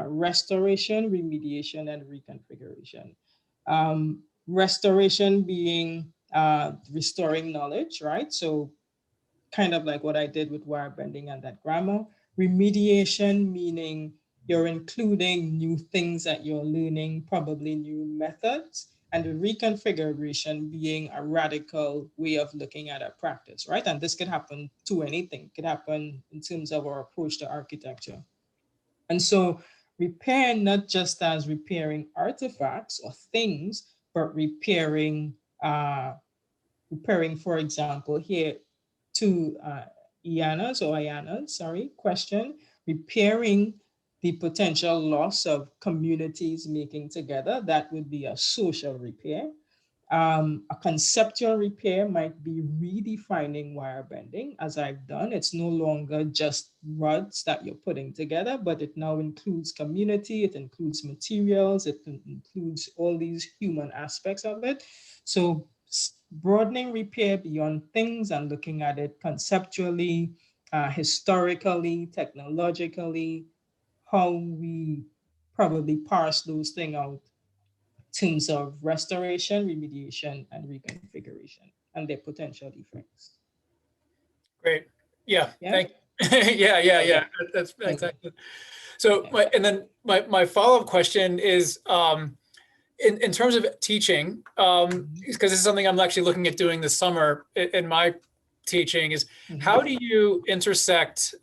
restoration, remediation, and reconfiguration. Restoration being restoring knowledge, right? So kind of like what I did with wire bending and that grammar. Remediation meaning you're including new things that you're learning, probably new methods, and the reconfiguration being a radical way of looking at a practice, right? And this could happen to anything. It could happen in terms of our approach to architecture. And so repair, not just as repairing artifacts or things, but repairing, for example, here to Iana's question, repairing the potential loss of communities making together, that would be a social repair. A conceptual repair might be redefining wire bending, as I've done. It's no longer just rods that you're putting together, but it now includes community, it includes materials, it includes all these human aspects of it. So broadening repair beyond things and looking at it conceptually, historically, technologically, how we probably parse those things out in terms of restoration, remediation, and reconfiguration, and their potential effects. Great. Yeah. Thank you. Yeah. That's exactly. So, my follow-up question is, in terms of teaching, because this is something I'm actually looking at doing this summer in my teaching, is how do you intersect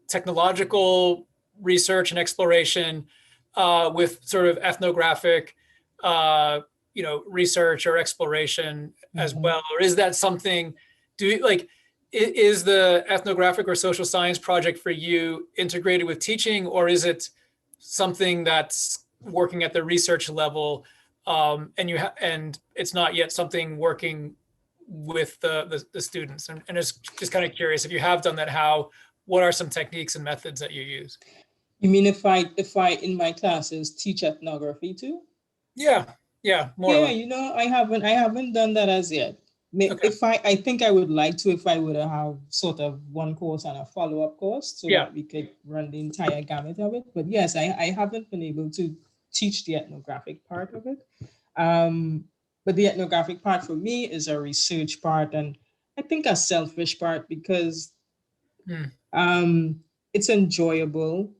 technological research and exploration with sort of ethnographic, research or exploration as well? Or is that something, is the ethnographic or social science project for you integrated with teaching, or is it something that's working at the research level, and it's not yet something working with the students? And just kind of curious, if you have done that, what are some techniques and methods that you use? You mean if I in my classes teach ethnography too? Yeah, more or Yeah, less. you know, I haven't done that as yet. Okay. If I think I would like to, if I would have sort of one course and a follow-up course so Yeah. that we could run the entire gamut of it. But yes, I haven't been able to teach the ethnographic part of it. But the ethnographic part for me is a research part, and I think a selfish part because it's enjoyable.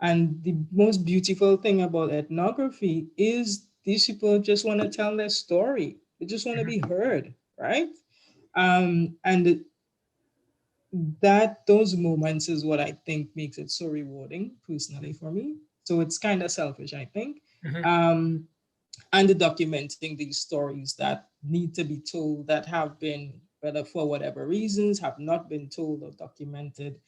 And the most beautiful thing about ethnography is these people just want to tell their story. They just want to be heard, right? And that those moments is what I think makes it so rewarding personally for me. So it's kind of selfish, I think. And the documenting these stories that need to be told that have been, whether for whatever reasons, have not been told or documented.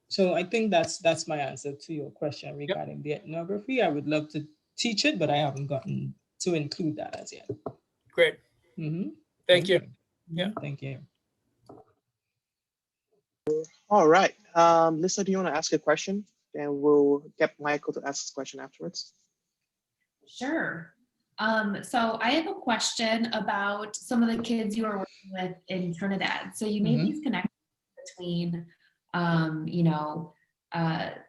So I think that's my answer to your question regarding the ethnography. I would love to teach it, but I haven't gotten to include that as yet. Great. Thank you. Yeah. Thank you. All right. Lisa, do you want to ask a question? And we'll get Michael to ask his question afterwards. Sure. So I have a question about some of the kids you are working with in Trinidad. So you made these connections between, you know,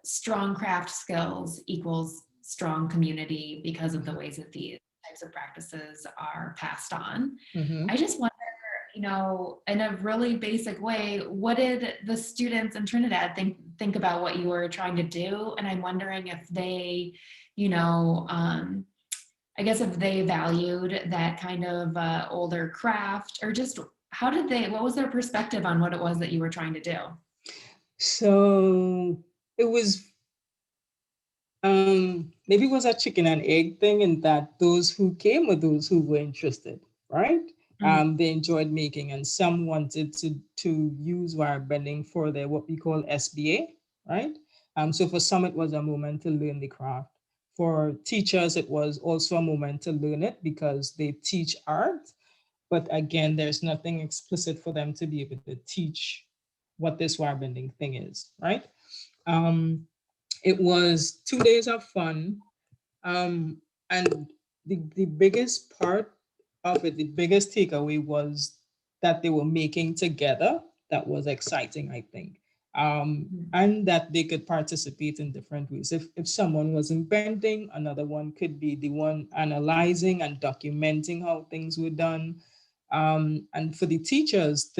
strong craft skills equals strong community because of the ways that these types of practices are passed on. I just wonder, you know, in a really basic way, what did the students in Trinidad think about what you were trying to do? And I'm wondering if they, you know, I guess if they valued that kind of older craft, or just what was their perspective on what it was that you were trying to do? So it was, maybe it was a chicken and egg thing in that those who came were those who were interested, right? They enjoyed making, and some wanted to use wire bending for their what we call SBA, right? So for some, it was a moment to learn the craft. For teachers, it was also a moment to learn it because they teach art. But again, there's nothing explicit for them to be able to teach what this wire bending thing is, right? It was 2 days of fun. And the biggest part of it, the biggest takeaway was that they were making together. That was exciting, I think. And that they could participate in different ways. If someone wasn't bending, another one could be the one analyzing and documenting how things were done. And for the teachers,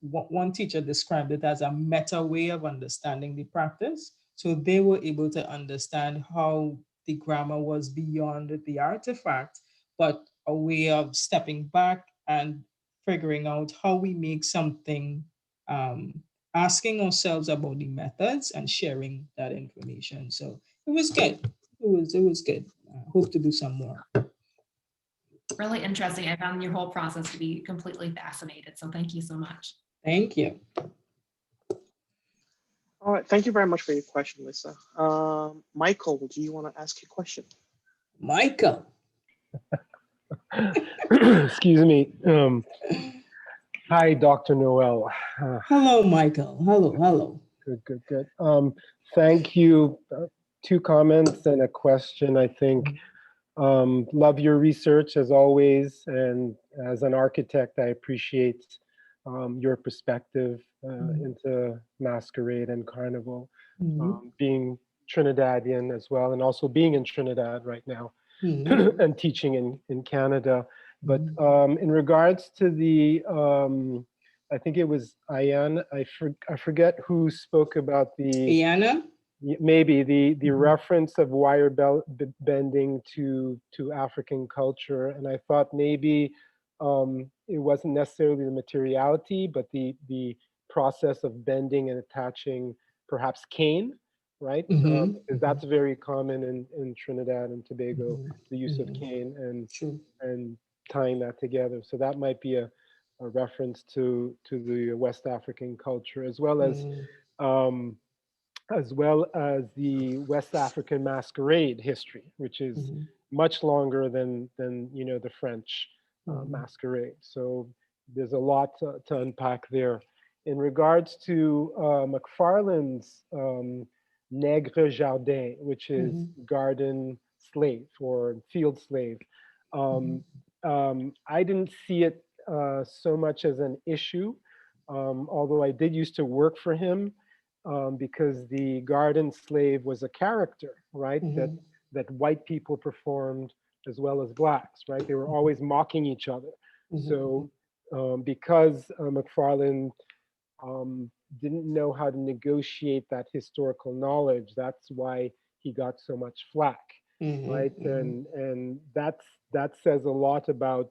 one teacher described it as a meta way of understanding the practice. So they were able to understand how the grammar was beyond the artifact, but a way of stepping back and figuring out how we make something, asking ourselves about the methods and sharing that information. So it was good. It was good. I hope to do some more. Really interesting. I found your whole process to be completely fascinated. So thank you so much. Thank you. All right. Thank you very much for your question, Lisa. Michael, do you want to ask a question? Michael. Excuse me. Hi, Dr. Noel. Hello, Michael. Hello. Good. Thank you. 2 comments and a question, I think. Love your research as always. And as an architect, I appreciate your perspective into masquerade and carnival, being Trinidadian as well, and also being in Trinidad right now and teaching in Canada. But in regards to the, I think it was Ayan, I forget who spoke about the— Iana? Maybe the reference of wire bending to African culture. And I thought maybe it wasn't necessarily the materiality, but the process of bending and attaching perhaps cane, right? Because that's very common in Trinidad and Tobago, the use of cane and tying that together. So that might be a reference to the West African culture, as well as the West African masquerade history, which is much longer than the French masquerade. So there's a lot to unpack there. In regards to McFarlane's nègre jardin, which is Mhm. garden slave or field slave. I didn't see it so much as an issue, although I did used to work for him, because the garden slave was a character, right? Mhm. That white people performed as well as blacks, right? They were always mocking each other. Mhm. So because McFarlane didn't know how to negotiate that historical knowledge, that's why he got so much flack, Mhm. right? Mhm. And that says a lot about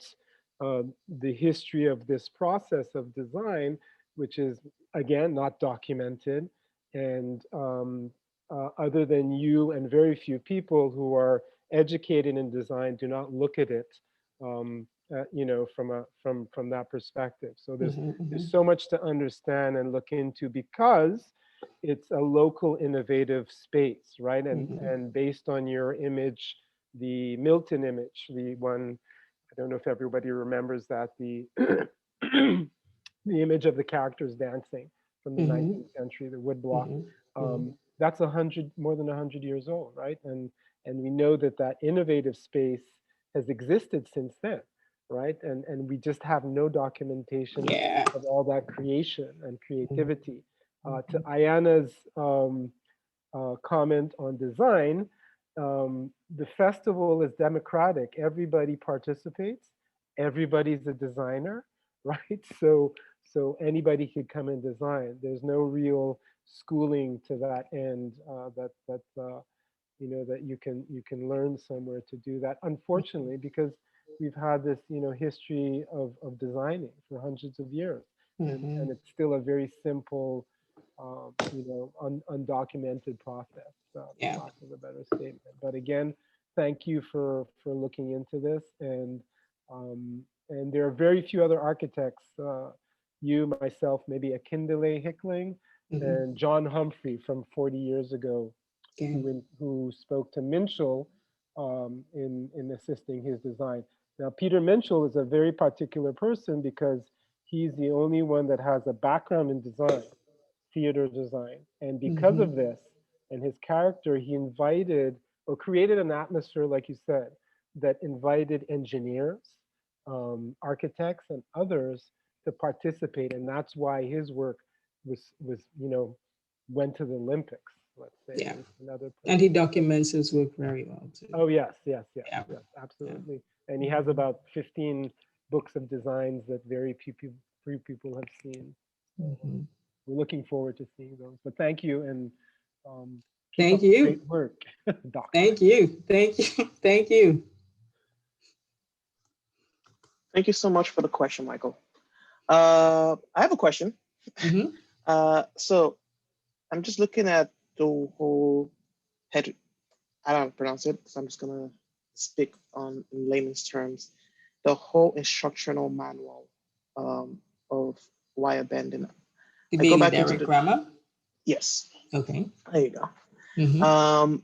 the history of this process of design, which is again not documented, and other than you and very few people who are educated in design do not look at it, from that perspective. So Mhm. there's Mhm. so much to understand and look into because it's a local innovative space, right? Mhm. And based on your image, the Milton image, the one, I don't know if everybody remembers that, the the image of the characters dancing from the Mhm. 19th century, the woodblock. Mhm. Mhm. That's more than 100 years old, right? And we know that that innovative space has existed since then, right? And we just have no documentation Yeah. of all that creation and Mhm. creativity. To Ayana's comment on design, the festival is democratic. Everybody participates. Everybody's a designer, right? So anybody could come and design. There's no real schooling to that end, that you can learn somewhere to do that. Unfortunately, because we've had this history of designing for hundreds of years, and Mhm. it's still a very simple, undocumented process, for Yeah. lack of a better statement. But again, thank you for looking into this, and there are very few other architects. You, myself, maybe Akindele Hickling, Mhm. and John Humphrey from 40 years ago, Okay. who spoke to Minchell in assisting his design. Now, Peter Minchell is a very particular person because he's the only one that has a background in design, theater design. And because of Mhm. this and his character, he invited or created an atmosphere, like you said, that invited engineers, architects, and others to participate. And that's why his work went to the Olympics, let's say, Yeah. and other And he places. documents his work very well too. Oh, yes, yes, yes, Yeah. yes, Yeah. absolutely. And he has Mhm. about 15 books of designs that few people have seen. So Mhm. we're looking forward to seeing those. But thank you, and keep Thank up the you. great work, Doctor. Thank you. Thank you. Thank you. Thank you so much for the question, Michael. I have a question. Mhm. So I'm just looking at the whole head. I don't pronounce it, so I'm just gonna speak on in layman's terms. The whole instructional manual of wire bending. You I go mean back into indirect the grammar? yes. Okay. There you go. Mhm.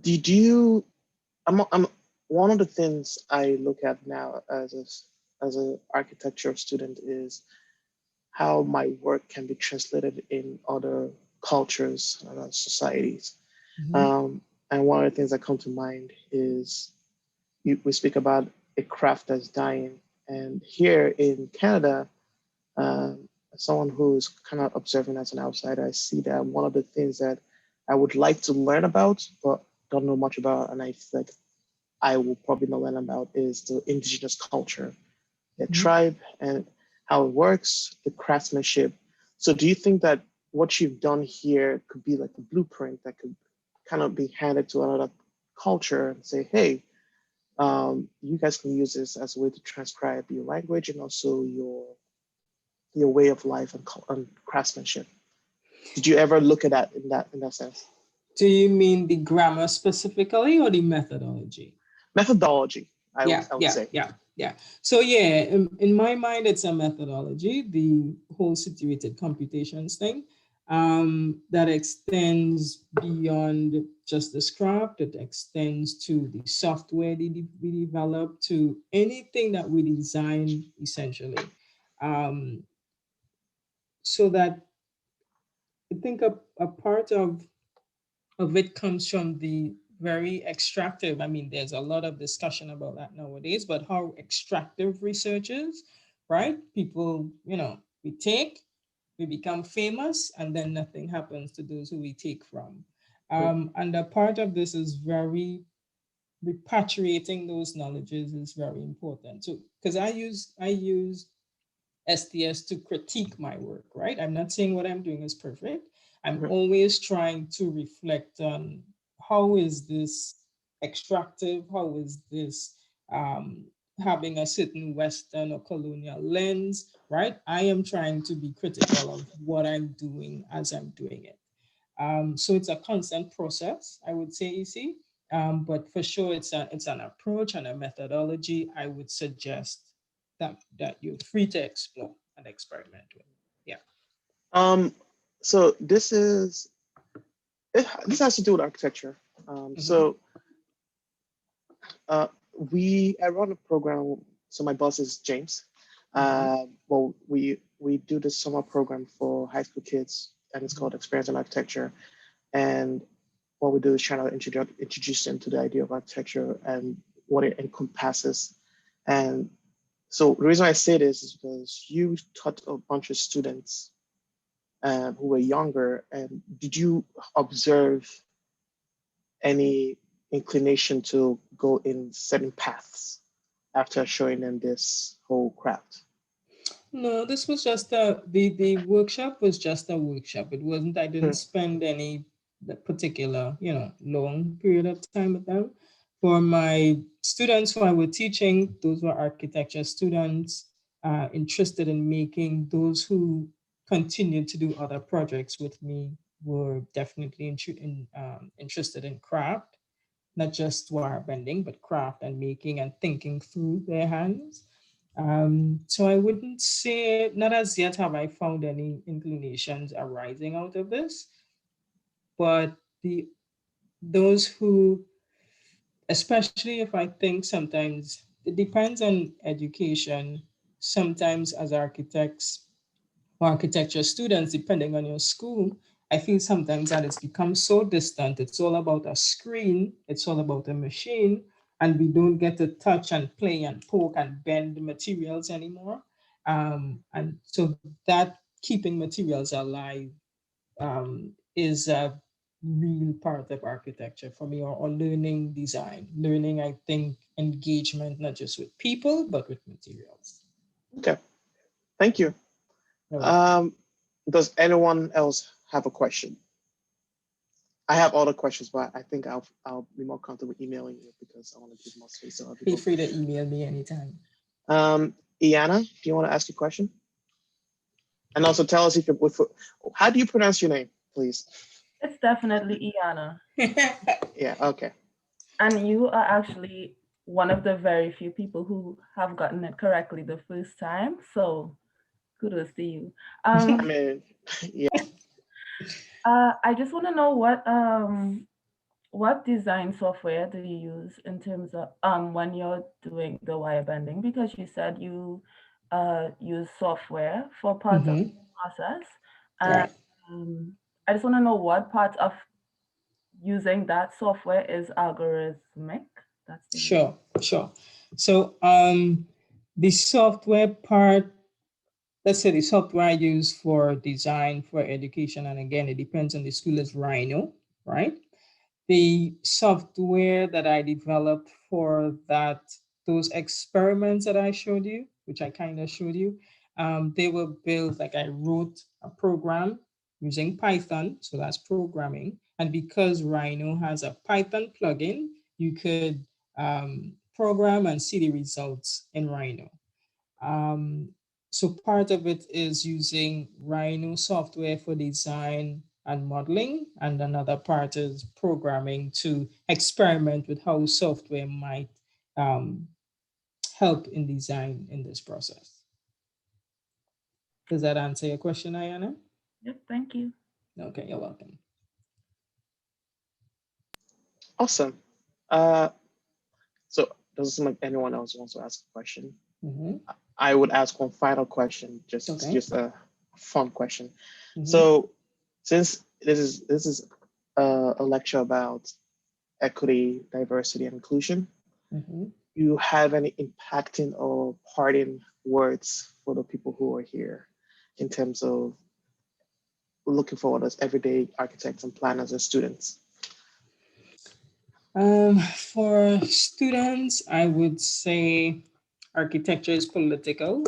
Did you? I'm one of the things I look at now as a architecture student is how my work can be translated in other cultures and other societies. Mhm. Um, and one of the things that come to mind is we speak about a craft that's dying. And here in Canada, as someone who's kind of observing as an outsider, I see that one of the things that I would like to learn about, but don't know much about, and I feel like I will probably not learn about, is the indigenous culture, their Mhm. tribe, and how it works, the craftsmanship. So, do you think that what you've done here could be like a blueprint that could kind of be handed to another culture and say, hey, you guys can use this as a way to transcribe your language and also your way of life and craftsmanship? Did you ever look at that in that sense? Do you mean the grammar specifically or the methodology? Methodology, Yeah, I would yeah, say. yeah, yeah. So yeah, in my mind, it's a methodology, the whole situated computations thing, that extends beyond just the script. It extends to the software we develop, to anything that we design, essentially. So that I think a part of of it comes from the very extractive. I mean, there's a lot of discussion about that nowadays, but how extractive research is, right? People, we become famous, and then nothing happens to those who we take from. And a part of this is repatriating those knowledges is very important. So, because I use STS to critique my work, right? I'm not saying what I'm doing is perfect. I'm always trying to reflect on how is this extractive? How is this having a certain Western or colonial lens, right? I am trying to be critical of what I'm doing as I'm doing it. So it's a constant process, I would say, EC. But for sure, it's an approach and a methodology I would suggest that you're free to explore and experiment with. Yeah. So this has to do with architecture. So I run a program. So my boss is James. Well, we do this summer program for high school kids, and it's called Experience in Architecture. And what we do is trying to introduce them to the idea of architecture and what it encompasses. And so the reason I say this is because you taught a bunch of students who were younger, and did you observe any inclination to go in certain paths after showing them this whole craft? No, this was just the workshop was just a workshop. It wasn't, I didn't spend any particular, long period of time with them. For my students who I was teaching, those were architecture students interested in making. Those who continued to do other projects with me were definitely interested in craft, not just wire bending, but craft and making and thinking through their hands. So I wouldn't say, not as yet have I found any inclinations arising out of this, but those who, especially if I think sometimes it depends on education, sometimes as architects or architecture students, depending on your school, I feel sometimes that it's become so distant. It's all about a screen, it's all about a machine, and we don't get to touch and play and poke and bend materials anymore. And so that keeping materials alive is a real part of architecture for me, or learning design. Learning, I think, engagement, not just with people, but with materials. Okay, thank you. Does anyone else have a question? I have other questions, but I think I'll be more comfortable emailing you because I want to give more space to other people. Feel free to email me anytime. Iana, do you want to ask a question? And also tell us how do you pronounce your name, please? It's definitely Iana. Yeah, okay. And you are actually one of the very few people who have gotten it correctly the first time. So kudos to you. I mean, yeah. I just want to know what design software do you use in terms of when you're doing the wire bending? Because you said you use software for parts of the process. And I just want to know what part of using that software is algorithmic. That's the Sure. So the software part, let's say the software I use for design, for education, and again, it depends on the school, is Rhino, right? The software that I developed for those experiments that I showed you, which I kind of showed you, they were built, like I wrote a program using Python, so that's programming. And because Rhino has a Python plugin, you could program and see the results in Rhino. So part of it is using Rhino software for design and modeling, and another part is programming to experiment with how software might help in design in this process. Does that answer your question, Ayana? Yep, thank you. Okay, you're welcome. Awesome. So doesn't seem like anyone else wants to ask a question. I would ask one final question, just a fun question. So since this is a lecture about equity, diversity, and inclusion. Mm-hmm. You have any impacting or parting words for the people who are here in terms of looking forward as everyday architects and planners and students? For students, I would say architecture is political.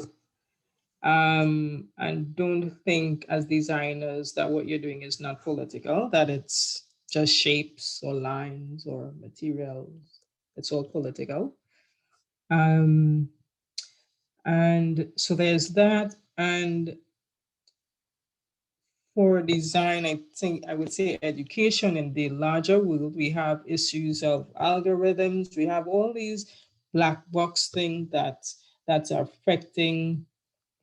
And don't think as designers that what you're doing is not political, that it's just shapes or lines or materials. It's all political. And so there's that. And for design, I think I would say education in the larger world, we have issues of algorithms. We have all these black box things that are affecting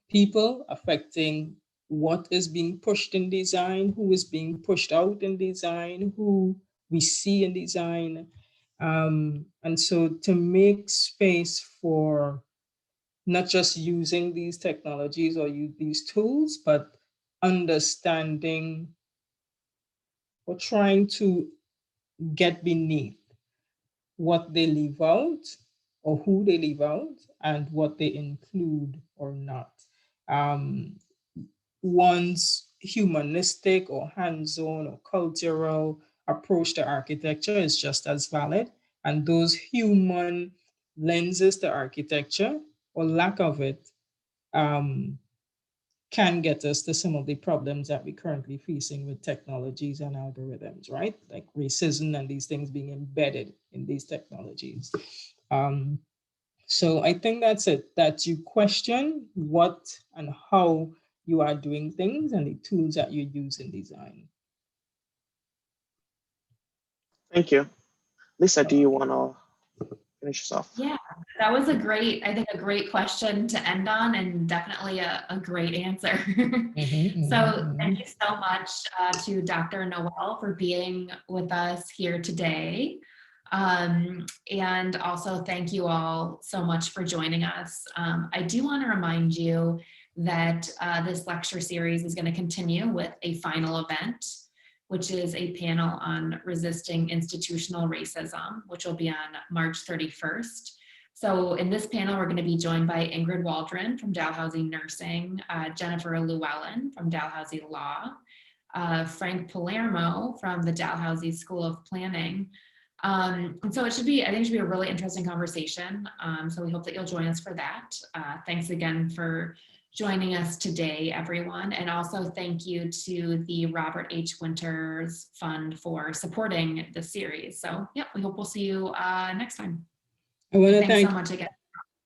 people, affecting what is being pushed in design, who is being pushed out in design, who we see in design. And so to make space for not just using these technologies or these tools, but understanding or trying to get beneath what they leave out or who they leave out and what they include or not. One's humanistic or hands-on or cultural approach to architecture is just as valid. And those human lenses to architecture or lack of it can get us to some of the problems that we're currently facing with technologies and algorithms, right? Like racism and these things being embedded in these technologies. So I think that's it, that you question what and how you are doing things and the tools that you use in design. Thank you. Lisa, do you want to finish us off? Yeah, that was I think a great question to end on, and definitely a great answer. So thank you so much to Dr. Noel for being with us here today. And also thank you all so much for joining us. I do want to remind you that this lecture series is going to continue with a final event, which is a panel on resisting institutional racism, which will be on March 31st. So in this panel, we're going to be joined by Ingrid Waldron from Dalhousie Nursing, Jennifer Llewellyn from Dalhousie Law, Frank Palermo from the Dalhousie School of Planning. And so I think it should be a really interesting conversation. So we hope that you'll join us for that. Thanks again for joining us today, everyone. And also thank you to the Robert H. Winters Fund for supporting the series. So yeah, we hope we'll see you next time. I want to Thanks so much again.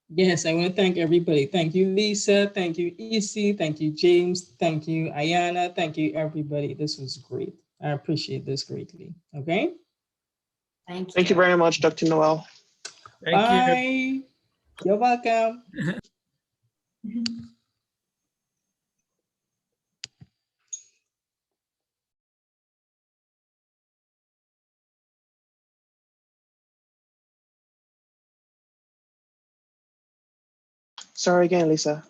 Yes, I want to thank everybody. Thank you, Lisa. Thank you, Isi. Thank you, James. Thank you, Ayana. Thank you, everybody. This was great. I appreciate this greatly. Okay. Thank you. Thank you very much, Dr. Noel. Bye. You. You're welcome. Sorry again, Lisa.